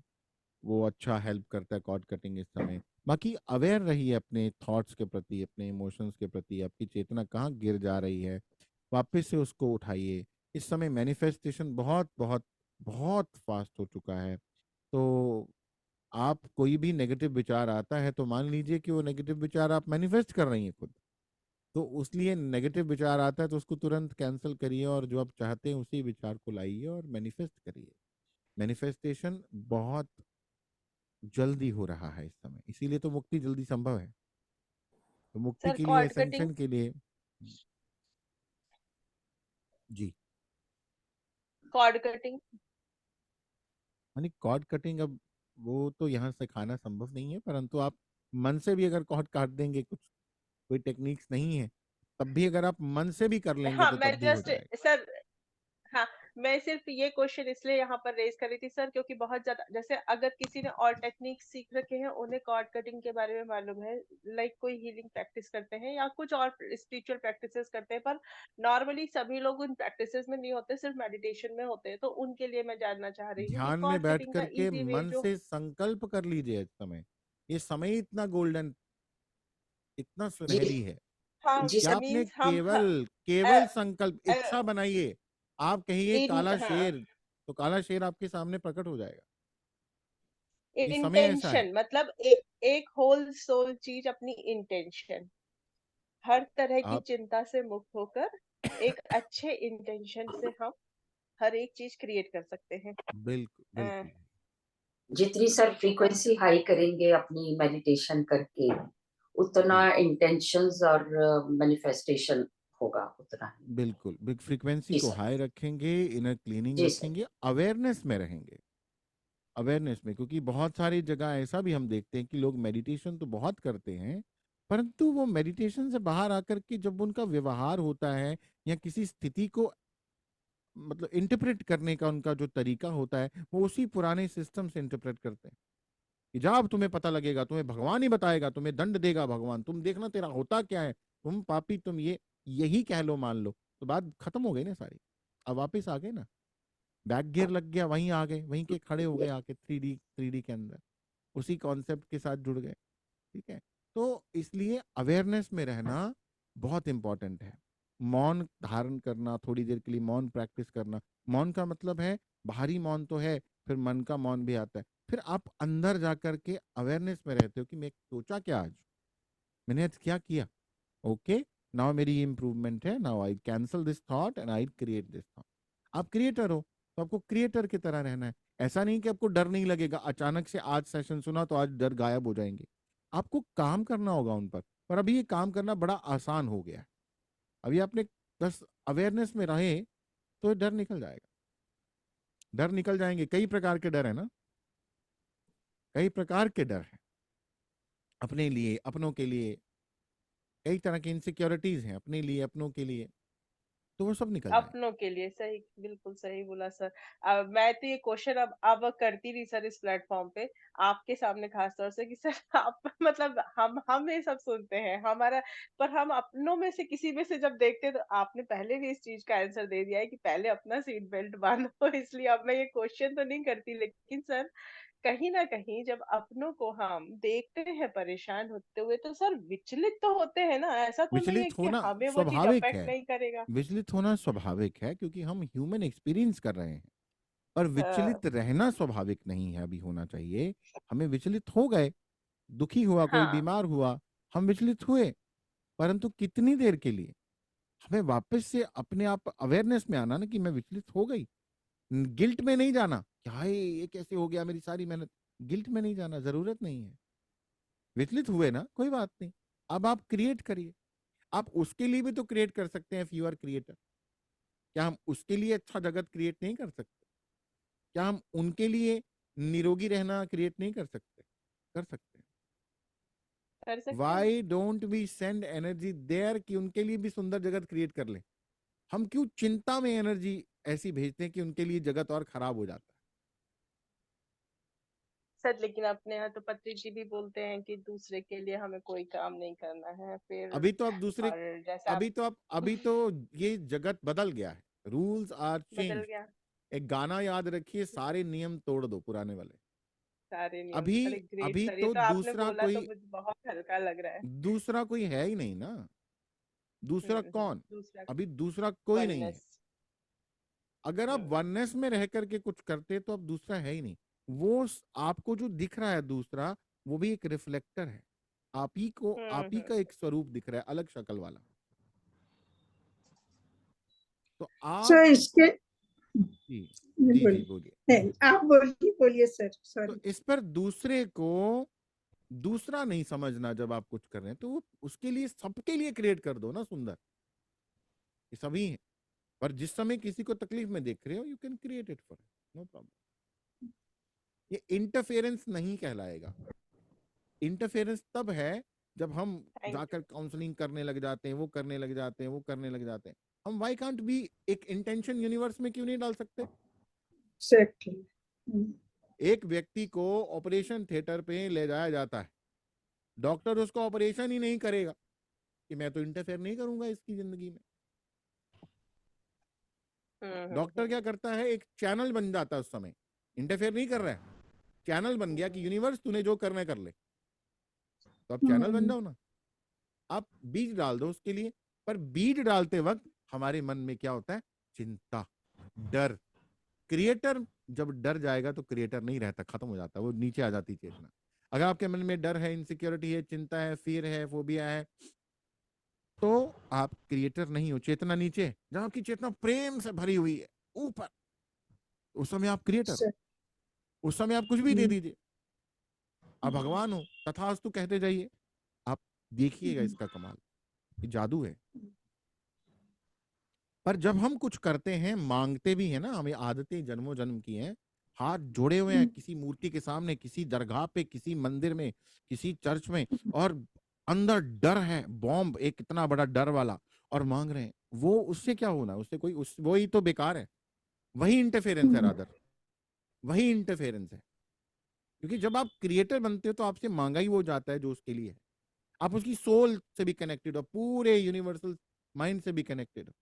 वो अच्छा हेल्प करता है कॉर्ड कटिंग इस समय। बाकी अवेयर रहिए अपने थॉट्स के प्रति, अपने इमोशंस के प्रति, आपकी चेतना कहाँ गिर जा रही है, वापस से उसको उठाइए। इस समय मैनिफेस्टेशन बहुत बहुत बहुत फास्ट हो चुका है। तो आप कोई भी नेगेटिव विचार आता है तो मान लीजिए कि वो नेगेटिव विचार आप मैनिफेस्ट कर रही हैं खुद। तो उसलिए नेगेटिव विचार आता है तो उसको तुरंत कैंसिल करिए और जो आप चाहते हैं उसी विचार को लाइए और मैनिफेस्ट करिए। मैनिफेस्टेशन बहुत जल्दी हो रहा है इस समय, इसीलिए तो मुक्ति जल्दी संभव है। तो मुक्ति सर के लिए, कॉर्ड कटिंग, एसेंशन के लिए। जी। कॉर्ड कटिंग यानी कॉर्ड कटिंग, अब वो तो यहाँ से खाना संभव नहीं है, परंतु आप मन से भी अगर कॉर्ड काट देंगे, कुछ कोई टेक्निक्स नहीं है, तब भी अगर आप मन से भी कर लेंगे हाँ, तो मैं तब भी हो जस्ट जाएगा। सर, हाँ, मैं सिर्फ ये क्वेश्चन इसलिए यहाँ पर रेज कर रही थी सर, क्योंकि बहुत ज्यादा जैसे अगर किसी ने और टेक्निक सीख रखे हैं, उन्हें कॉर्ड कटिंग के बारे में मालूम है, लाइक कोई हीलिंग प्रैक्टिस करते हैं या कुछ और स्पिरिचुअल प्रैक्टिसेस करते हैं, पर नॉर्मली सभी लोग उन प्रैक्टिसेस में नहीं होते, सिर्फ मेडिटेशन में होते हैं, तो उनके लिए मैं जानना चाह रही हूँ कि ध्यान में कॉर्ड बैठ कटिंग का करके इजी वे मन जो, से संकल्प कर लीजिए। इस समय, ये समय ही इतना गोल्डन, इतना जी सुनहरी है हाँ, जी कि सर। आपने मीन्स हम केवल केवल संकल्प, इच्छा बनाइए। आप कहिए इन काला हाँ, शेर, तो काला शेर आपके सामने प्रकट हो जाएगा। ये समय ऐसा है। इंटेंशन मतलब एक होल सोल चीज, अपनी इंटेंशन, हर तरह की आप चिंता से मुक्त होकर एक अच्छे इंटेंशन से हम हर एक चीज क्रिएट कर सकते हैं। बिल्कुल अ, बिल्कुल। जितनी सर फ्रीक्वेंसी हाई करेंगे अपनी मेडिटेशन करके, उतना जी इंटेंशंस और मैनिफेस्टेशन होगा उतना ही। बिल्कुल, बिग फ्रीक्वेंसी जी को सर। हाई रखेंगे, इनर क्लीनिंग जी सर। रखेंगे, अवेयरनेस में रहेंगे। अवेयरनेस में, क्योंकि बहुत सारी जगह ऐसा भी हम देखते हैं कि लोग मेडिटेशन तो बहुत करते हैं, परंतु वो मेडिटेशन से बाहर आकर के जब उनका व्यवहार होता है या किसी स्थिति को मतलब इंटरप्रेट करने का उनका जो तरीका होता है, वो उसी पुराने सिस्टम से इंटरप्रेट करते हैं कि जब तुम्हें पता लगेगा, तुम्हें भगवान ही बताएगा, तुम्हें दंड देगा भगवान, तुम देखना तेरा होता क्या है, तुम पापी, तुम ये, यही कह लो, मान लो, तो बात खत्म हो गई ना सारी। अब वापिस आ गए ना, बैक गियर लग गया, वहीं आ गए, वहीं के खड़े हो गए आके, थ्री डी के अंदर उसी कॉन्सेप्ट के साथ जुड़ गए। ठीक है। तो इसलिए अवेयरनेस में रहना बहुत इंपॉर्टेंट है। मौन धारण करना, थोड़ी देर के लिए मौन प्रैक्टिस करना। मौन का मतलब है, बाहरी मौन तो है, फिर मन का मौन भी आता है। फिर आप अंदर जाकर के अवेयरनेस में रहते हो कि मैं सोचा क्या आज, मैंने आज क्या किया। ओके, नाउ मेरी इम्प्रूवमेंट है, now I cancel this thought and I create this thought. आप क्रिएटर हो, तो आपको क्रिएटर की तरह रहना है। ऐसा नहीं कि आपको डर नहीं लगेगा, अचानक से आज सेशन सुना तो आज डर गायब हो जाएंगे। आपको काम करना होगा उन पर अभी ये काम करना बड़ा आसान हो गया है। अभी आपने बस अवेयरनेस में रहे तो डर निकल जाएगा। डर निकल जाएंगे, कई प्रकार के डर है ना, कई प्रकार के डर है। अपने लिए, अपनों के लिए, कई तरह की इनसिक्योरिटीज हैं अपने लिए, अपनों के लिए, तो वो सब निकल जाएंगे। अपनों के लिए सही, बिल्कुल सही बोला सर। मैं तो ये क्वेश्चन अब करती रही सर इस प्लेटफॉर्म पे, आपके सामने खास तौर से, कि सर आप मतलब हम ये सब सुनते हैं हमारा, पर हम अपनों में से किसी में से जब देखते हैं, तो आपने पहले भी इस चीज का आंसर दे दिया है कि पहले अपना सीट बेल्ट बांधो इसलिए अब मैं ये क्वेश्चन तो नहीं करती, लेकिन सर कहीं ना कहीं जब अपनों को हम देखते हैं परेशान होते हुए, तो सर विचलित तो होते हैं ना, ऐसा तो नहीं है विचलित कि होना हमें वो चीज स्वाभाविक अफेक्ट है। नहीं करेगा। विचलित होना स्वाभाविक है, क्योंकि हम ह्यूमन एक्सपीरियंस कर रहे हैं। पर हाँ, विचलित रहना स्वाभाविक नहीं है, अभी होना चाहिए। हमें विचलित हो गए, दुखी हुआ, कोई हाँ, बीमार हुआ, हम विचलित हुए, परंतु कितनी देर के लिए। हमें वापस से अपने आप अवेयरनेस में आना ना कि मैं विचलित हो गई। गिल्ट में नहीं जाना कि हाय ये कैसे हो गया, मेरी सारी मेहनत। गिल्ट में नहीं जाना, जरूरत नहीं है। विचलित हुए ना, कोई बात नहीं। अब आप क्रिएट करिए। आप उसके लिए भी तो क्रिएट कर सकते हैं, इफ यू आर क्रिएटर। क्या हम उसके लिए अच्छा जगत क्रिएट नहीं कर सकते? क्या हम उनके लिए निरोगी रहना क्रिएट नहीं कर सकते? कर सकते हैं। कर सकते हैं। Why don't we send energy there कि उनके लिए भी सुंदर जगत क्रिएट कर ले। हम क्यों चिंता में एनर्जी ऐसी भेजते हैं कि उनके लिए जगत और खराब हो जाता सर लेकिन अपने यहाँ तो पत्री जी भी बोलते हैं कि दूसरे के लिए हमें कोई काम नहीं करना है फिर। अभी तो अब दूसरे और जैसे आप अभी तो ये जगत बदल गया है, रूल्स आर बदल चेंज। गया एक गाना याद रखिए, सारे नियम तोड़ दो पुराने वाले। सारे नियम। अभी अरे ग्रेट अभी सर, ये तो तो आपने बोला तो कोई मुझे बहुत हल्का लग रहा है। दूसरा कोई है ही नहीं ना। दूसरा कौन? दूसरा अभी दूसरा कोई नहीं है। वननेस। अगर आप वननेस में रह करके कुछ करते तो अब दूसरा है ही नहीं। आपको जो दिख रहा है दूसरा, वो भी एक रिफ्लेक्टर है। आप ही का एक स्वरूप दिख रहा है, अलग शक्ल वाला। तो आप सर इसके जी जी बोलिए। बोलिए। नहीं, आप बोलिए बोलिए सर, तो सॉरी। इस पर दूसरे को दूसरा नहीं समझना। जब आप कुछ कर रहे हैं तो उसके लिए, सबके लिए क्रिएट कर दो ना सुंदर, ये सभी है। पर जिस समय किसी को तकलीफ में देख रहे हो, you can create it for, no problem. ये इंटरफेरेंस नहीं कहलाएगा। इंटरफेरेंस तब है जब हम थैंक जाकर काउंसलिंग करने लग जाते हैं, वो करने लग जाते हैं, वो करने लग जाते हैं। हम व्हाई कांट बी एक इंटेंशन यूनिवर्स में क्यों नहीं डाल सकते? एग्जैक्टली। एक व्यक्ति को ऑपरेशन थिएटर पे ले जाया जाता है, डॉक्टर उसको ऑपरेशन ही नहीं करेगा कि मैं तो इंटरफेयर नहीं करूंगा इसकी जिंदगी में। डॉक्टर क्या करता है, एक चैनल बन जाता है उस समय, इंटरफेयर नहीं कर रहा है, चैनल बन गया कि यूनिवर्स तूने जो करना है कर ले। तो आप चैनल बन जाओ ना, आप बीज डाल दो उसके लिए। पर बीज डालते वक्त हमारे मन में क्या होता है? चिंता, डर। क्रिएटर जब डर जाएगा तो क्रिएटर नहीं रहता, खत्म हो जाता है, वो नीचे आ जाती चेतना। अगर आपके मन में डर है, इनसिक्योरिटी है, चिंता है, फियर है, फोबिया है, तो आप क्रिएटर नहीं हो, चेतना नीचे। जब आपकी चेतना प्रेम से भरी हुई है ऊपर, उस समय आप क्रिएटर हो। उस समय आप कुछ भी दे दीजिए, आप भगवान हो, तथास्तु कहते जाइए। आप देखिएगा इसका कमाल, ये जादू है। पर जब हम कुछ करते हैं, मांगते भी हैं ना, हमें आदतें जन्मों जन्म की हैं, हाथ जोड़े हुए हैं किसी मूर्ति के सामने, किसी दरगाह पे, किसी मंदिर में, किसी चर्च में, और अंदर डर है, बॉम्ब एक इतना बड़ा डर वाला, और मांग रहे हैं, वो उससे क्या होना? उससे कोई वही तो बेकार है। वही इंटरफेरेंस है रादर, वही इंटरफेरेंस है। क्योंकि जब आप क्रिएटर बनते हो तो आपसे मांगा ही वो जाता है जो उसके लिए है। आप उसकी सोल से भी कनेक्टेड हो, पूरे यूनिवर्सल माइंड से भी कनेक्टेड हो,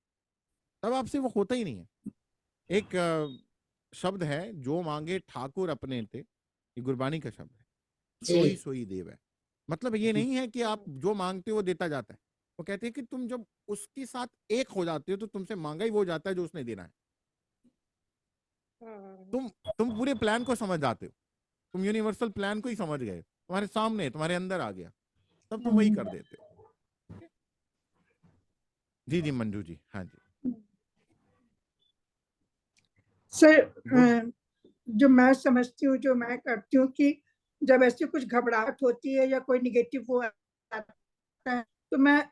तब आपसे वो होता ही नहीं है। एक शब्द है, जो मांगे ठाकुर अपने थे, ये गुरबानी का शब्द है, सोई सोई देव है। मतलब ये नहीं है कि आप जो मांगते हो वो देता जाता है। वो कहते हैं कि तुम जब उसके साथ एक हो जाते हो तो तुमसे मांगा ही वो जाता है जो उसने देना है। तुम पूरे प्लान को समझ जाते हो, तुम यूनिवर्सल प्लान को ही समझ गए, तुम्हारे सामने, तुम्हारे अंदर आ गया, तब तुम वही कर देते हो। जी जी मंजू जी, हाँ जी सर, जो मैं समझती हूँ, जो मैं करती हूँ कि जब ऐसी कुछ घबराहट होती है या कोई निगेटिव वो आता है, तो मैं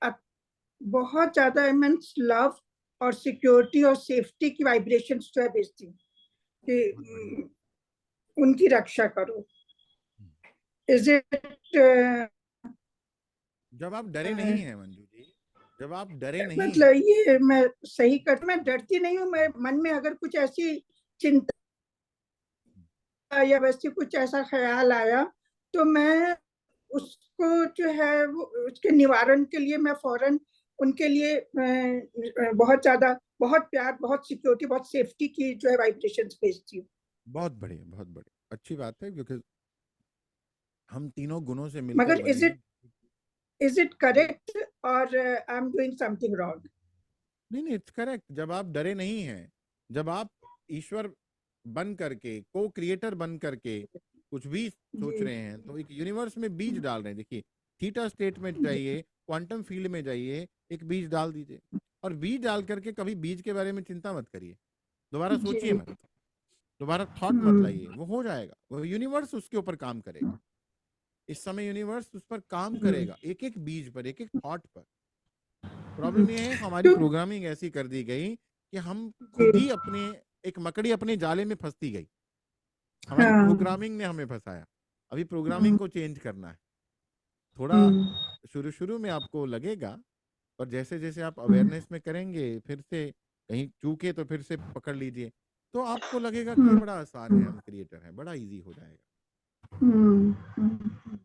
बहुत ज्यादा इमेंस लव और सिक्योरिटी और सेफ्टी की वाइब्रेशंस जो है भेजती हूँ कि उनकी रक्षा करो। इज इट जब आप डरे नहीं हैं मंजू जी, जब आप डरे नहीं हैं, मतलब ये मैं सही करती, मैं डरती नहीं हूँ। मैं मन में अगर कुछ ऐसी चिंता या वैसे कुछ ऐसा ख्याल आया तो मैं उसको जो है वो उसके निवारण के लिए मैं फौरन उनके लिए बहुत ज्यादा, बहुत प्यार, बहुत सिक्योरिटी, बहुत सेफ्टी की जो है वाइब्रेशंस भेजती हूँ। बहुत बढ़िया, बहुत बढ़िया, अच्छी बात है, क्योंकि हम तीनों गुणों से मिलकर मगर बने हैं। इज इट करेक्ट और I am doing something wrong? नहीं नहीं, इट्स करेक्ट। जब आप डरे नहीं हैं, जब आप ईश्वर बन करके, को क्रिएटर बन करके कुछ भी सोच रहे हैं, तो एक यूनिवर्स में बीज डाल रहे हैं। देखिए, थीटा स्टेट में जाइए, क्वांटम फील्ड में जाइए, एक बीज डाल दीजिए। और बीज डाल करके कभी बीज के बारे में चिंता मत करिए, दोबारा सोचिए मत, दोबारा थॉट मत लाइए, वो हो जाएगा, वो यूनिवर्स उसके ऊपर काम करेगा। इस समय यूनिवर्स उस पर काम करेगा, एक एक बीज पर, एक एक थॉट पर। प्रॉब्लम ये है, हमारी प्रोग्रामिंग ऐसी कर दी गई कि हम खुद ही अपने, एक मकड़ी अपने जाले में फंसती गई। हमारी प्रोग्रामिंग ने हमें फंसाया। अभी प्रोग्रामिंग को चेंज करना है। थोड़ा शुरू शुरू में आपको लगेगा, पर जैसे जैसे आप अवेयरनेस में करेंगे, फिर से कहीं चूके तो फिर से पकड़ लीजिए, तो आपको लगेगा कि ये बड़ा आसान है, हम क्रिएटर हैं, बड़ा इजी हो जाएगा। हम्म।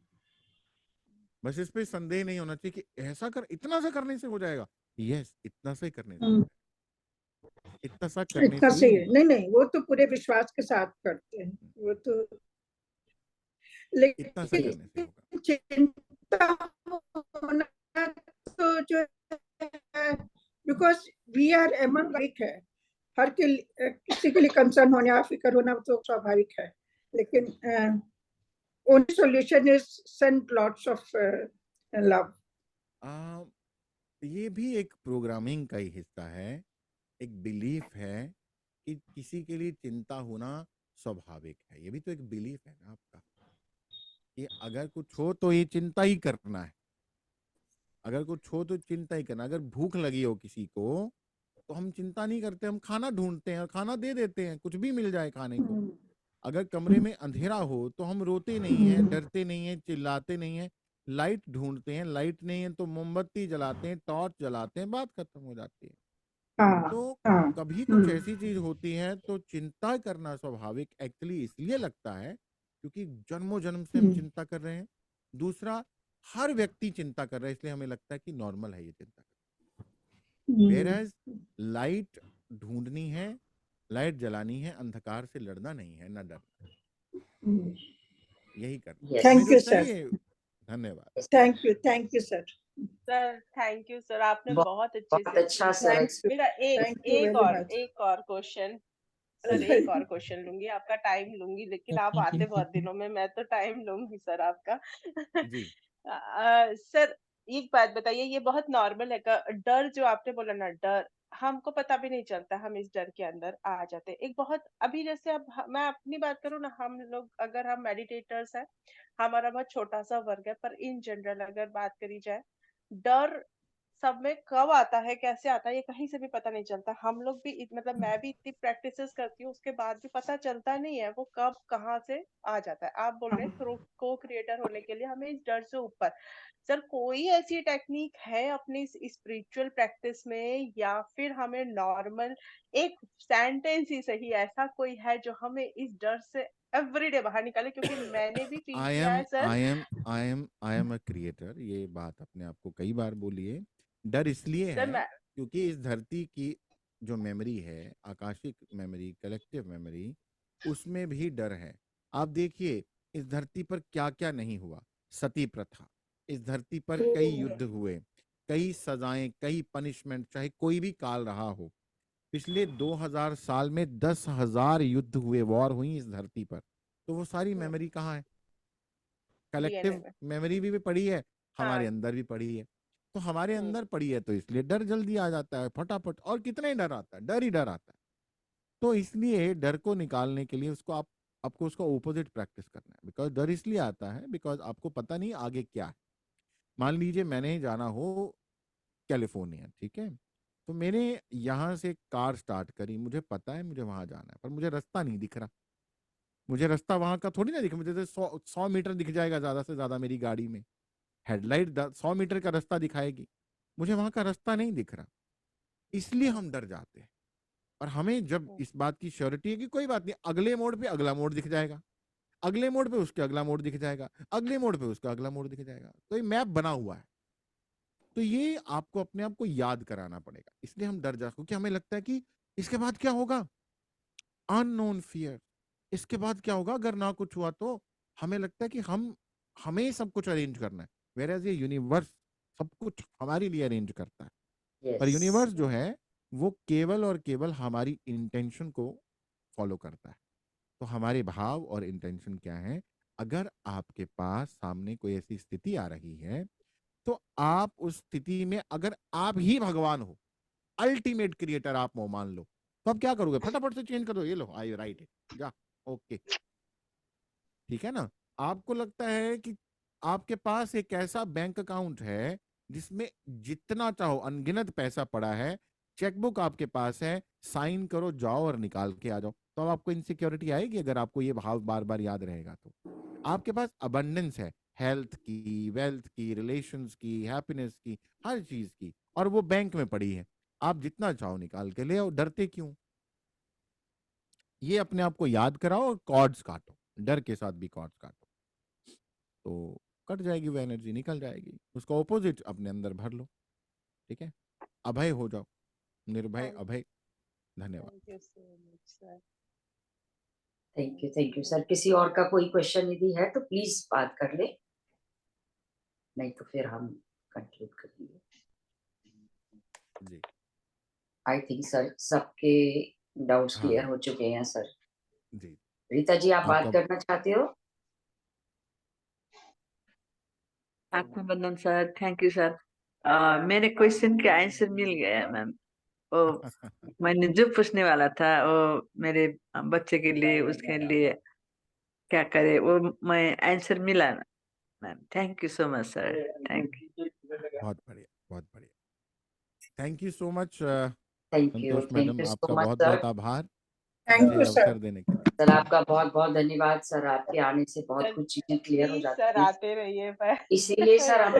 बस इस पे संदेह नहीं होना चाहिए कि ऐसा कर, इतना सा करने से हो जाएगा। यस, इतना सा ही करने से हो हम्म, जाएगा, इतना सा करने इतना से ही सही है। होगा। नहीं नहीं, वो तो पूरे विश्वास के साथ करते हैं वो तो, इतना सा करने से लेकिन होगा। चिंता होना तो जो है, बिकॉज वी आर एमंग है, हर किसी के लिए कंसर्न होने या फिक्र होना तो स्वाभाविक है, लेकिन only solution is send lots of love. आ, ये भी एक प्रोग्रामिंग का ही हिस्सा है, एक बिलीफ है कि किसी के लिए चिंता होना स्वाभाविक है। ये भी तो एक बिलीफ है ना आपका, कि अगर कुछ हो तो ये चिंता ही करना है, अगर कुछ हो तो चिंता ही करना। अगर भूख लगी हो किसी को तो हम चिंता नहीं करते, हम खाना ढूंढते हैं और खाना दे देते हैं, कुछ भी मिल जाए खाने को। अगर कमरे में अंधेरा हो तो हम रोते नहीं हैं, डरते नहीं हैं, चिल्लाते नहीं हैं, लाइट ढूंढते हैं, लाइट नहीं है तो मोमबत्ती जलाते हैं, टॉर्च जलाते हैं, बात खत्म हो जाती है। हाँ तो हाँ। कभी कुछ ऐसी चीज होती है तो चिंता करना स्वाभाविक एक्चुअली इसलिए लगता है क्योंकि जन्मों जन्म से हम चिंता कर रहे हैं। दूसरा, हर व्यक्ति चिंता कर रहा है, इसलिए हमें लगता है कि नॉर्मल है ये चिंता। वेयरएज लाइट ढूंढनी है, लाइट जलानी है, अंधकार से लड़ना नहीं है, ना डरना, यही करना Yes. हमें थैंक जो यू सर, चाहिए। धन्यवाद। Thank you sir. Sir thank you sir, आपने बहुत अच्छे बहुत से अच्छा एक्सप्लेन सर किया। मेरा थैंक यू वेरी मच। एक और क्वेश्चन सर, एक और क्वेश्चन लूंगी, आपका टाइम लूंगी, लेकिन आप आते बहुत दिनों में, मैं तो टाइम लूंगी सर आपका। जी। सर एक बात बताइए, ये बहुत नॉर्मल है का डर जो आपने बोला ना, डर हमको पता भी नहीं चलता, हम इस डर के अंदर आ जाते हैं। एक बहुत अभी जैसे अब मैं अपनी बात करूँ ना, हम लोग अगर हम मेडिटेटर्स हैं, हमारा बहुत छोटा सा वर्ग है, पर इन जनरल अगर बात करी जाए, डर सब में कब आता है, कैसे आता है, ये कहीं से भी पता नहीं चलता। हम लोग भी मतलब मैं भी इतनी प्रैक्टिसेस करती हूँ, उसके बाद भी पता चलता नहीं है वो कब कहाँ से आ जाता है। आप बोल रहे हैं को क्रिएटर होने के लिए हमें इस डर से ऊपर, सर कोई ऐसी टेक्निक है अपनी स्पिरिचुअल प्रैक्टिस में, या फिर हमें नॉर्मल एक सेंटेंस ही सही ऐसा कोई है जो हमें इस डर से एवरीडे बाहर निकाले? क्योंकि मैंने भी फील आई किया एम है sir. I am I am I am a creator, ये बात अपने आप को कई बार बोली है। डर इसलिए सर है मैं क्योंकि इस धरती की जो मेमोरी है, आकाशिक मेमोरी, कलेक्टिव मेमोरी, उसमें भी डर है। आप देखिए इस धरती पर क्या क्या नहीं हुआ। सती प्रथा, इस धरती पर कई युद्ध हुए, कई सजाएं, कई पनिशमेंट, चाहे कोई भी काल रहा हो। पिछले 2000 साल में 10,000 युद्ध हुए, वॉर हुई इस धरती पर। तो वो सारी मेमोरी कहाँ है? डीएनए कलेक्टिव में। मेमोरी भी पड़ी है, हमारे हाँ। अंदर भी पड़ी है। तो हमारे हम्म। अंदर पड़ी है तो इसलिए डर जल्दी आ जाता है फटाफट, और कितना ही डर आता है, डर ही डर आता है। तो इसलिए डर को निकालने के लिए उसको आपको उसका ओपोजिट प्रैक्टिस करना है। बिकॉज डर इसलिए आता है बिकॉज आपको पता नहीं आगे क्या है। मान लीजिए मैंने जाना हो कैलिफोर्निया, ठीक है, तो मैंने यहाँ से कार स्टार्ट करी, मुझे पता है मुझे वहां जाना है, पर मुझे रास्ता नहीं दिख रहा। मुझे रास्ता वहां का थोड़ी ना दिख, मुझे तो 100 मीटर दिख जाएगा ज्यादा से ज्यादा मेरी गाड़ी में, हेडलाइट 100 मीटर का रास्ता दिखाएगी, मुझे वहां का रास्ता नहीं दिख रहा। इसलिए हम डर जाते हैं। और हमें जब हम्म। इस बात की श्योरिटी है कि कोई बात नहीं, अगले मोड़ पे अगला मोड़ दिख जाएगा, अगले मोड़ पे उसके अगला मोड़ दिख जाएगा, अगले मोड़ पे उसका अगला मोड़ दिख जाएगा, तो ये मैप बना हुआ है। तो ये आपको अपने आप को याद कराना पड़ेगा, इसलिए हम डर जाते, क्योंकि हमें लगता है कि इसके बाद क्या होगा, अननोन फियर, इसके बाद क्या होगा अगर ना कुछ हुआ तो। हमें लगता है कि हमें सब कुछ अरेंज करना है, वेयर ये यूनिवर्स सब कुछ हमारे लिए अरेंज करता है। पर Yes. यूनिवर्स जो है वो केवल और केवल हमारी इंटेंशन को फॉलो करता है। तो हमारे भाव और इंटेंशन क्या है? अगर आपके पास सामने कोई ऐसी स्थिति आ रही है तो आप उस स्थिति में, अगर आप ही भगवान हो, अल्टीमेट क्रिएटर आप वो मान लो, तो आप क्या करोगे? फटाफट से चेंज कर दो, ये लो आई राइट है, जा, ओके, ठीक है ना। आपको लगता है कि आपके पास एक ऐसा बैंक अकाउंट है जिसमें जितना चाहो अनगिनत पैसा पड़ा है, चेकबुक आपके पास है, साइन करो, जाओ और निकाल के आ जाओ, तो अब आपको इनसिक्योरिटी आएगी? अगर आपको ये भाव बार बार याद रहेगा तो। आपके पास अबंडेंस है, हेल्थ की, वेल्थ की, रिलेशंस की, हैप्पीनेस की, हर चीज की, और वो बैंक में पड़ी है, आप जितना चाहो निकाल के ले आओ, डरते क्यों? ये अपने आप को याद कराओ और कॉर्ड्स काटो, डर के साथ भी कॉर्ड्स काटो। तो कट जाएगी वो एनर्जी, निकल जाएगी। उसका ऑपोजिट अपने अंदर भर लो, ठीक है? अभय हो जाओ, निर्भय Thank- अभय। धन्यवाद। Thank you so much, sir. Thank you sir. किसी और का कोई क्वेश्चन यदि है तो प्लीज बात कर ले, नहीं तो फिर हम कंक्लूड करेंगे। जी आई थिंक सर सबके डाउट्स हाँ। क्लियर हो चुके हैं सर। जी रीता जी आप बात आपका करना चाहते हो? आपका बंधन सर, थैंक यू सर। मेरे क्वेश्चन के आंसर मिल गया मैम। वो मैंने जो पूछने वाला था वो मेरे बच्चे के लिए, उसके लिए क्या करे, वो मैं आंसर मिला ना ma'am. Thank you so much sir, thank you. बहुत बढ़िया, बहुत बढ़िया। Thank you so much thank you Santosh madam, so आपका मच बहुत सर। बहुत आभार थैंक मुझे यू सर। अवसर देने के लिए। सर आपका बहुत बहुत धन्यवाद सर, आपके आने से बहुत सर कुछ चीजें क्लियर हो प्लीज जाती सर हैं, आते रहिए पर इसीलिए सर हम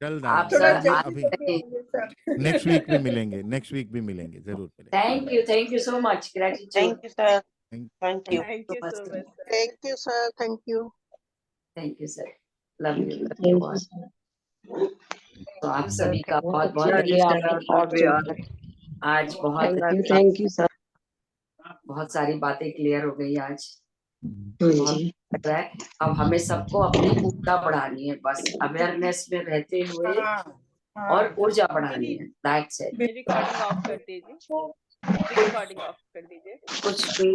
जल्द आप आएंगे, थोड़ा सर अभी जल्दी अभी करिए सर। नेक्स्ट वीक में मिलेंगे, नेक्स्ट वीक भी मिलेंगे, जरूर मिलेंगे। Thank you so much, gratitude. Thank you, sir. Thank- Thank you. Thank you so much sir. Thank you sir, thank you. Thank you sir, love you बहुत। तो आप सभी का बहुत बहुत Love you, धन्यवाद। sir. Love you all. आज बहुत Thank you, sir. बहुत सारी बातें क्लियर हो गई आज, बहुत अच्छा लग रहा है। अब हमें सबको अपनी ऊर्जा बढ़ानी है, बस अवेयरनेस में रहते हुए और ऊर्जा बढ़ानी है, दैट्स इट। रिकॉर्डिंग ऑफ कर दीजिए, रिकॉर्डिंग ऑफ कर दीजिए। कुछ भी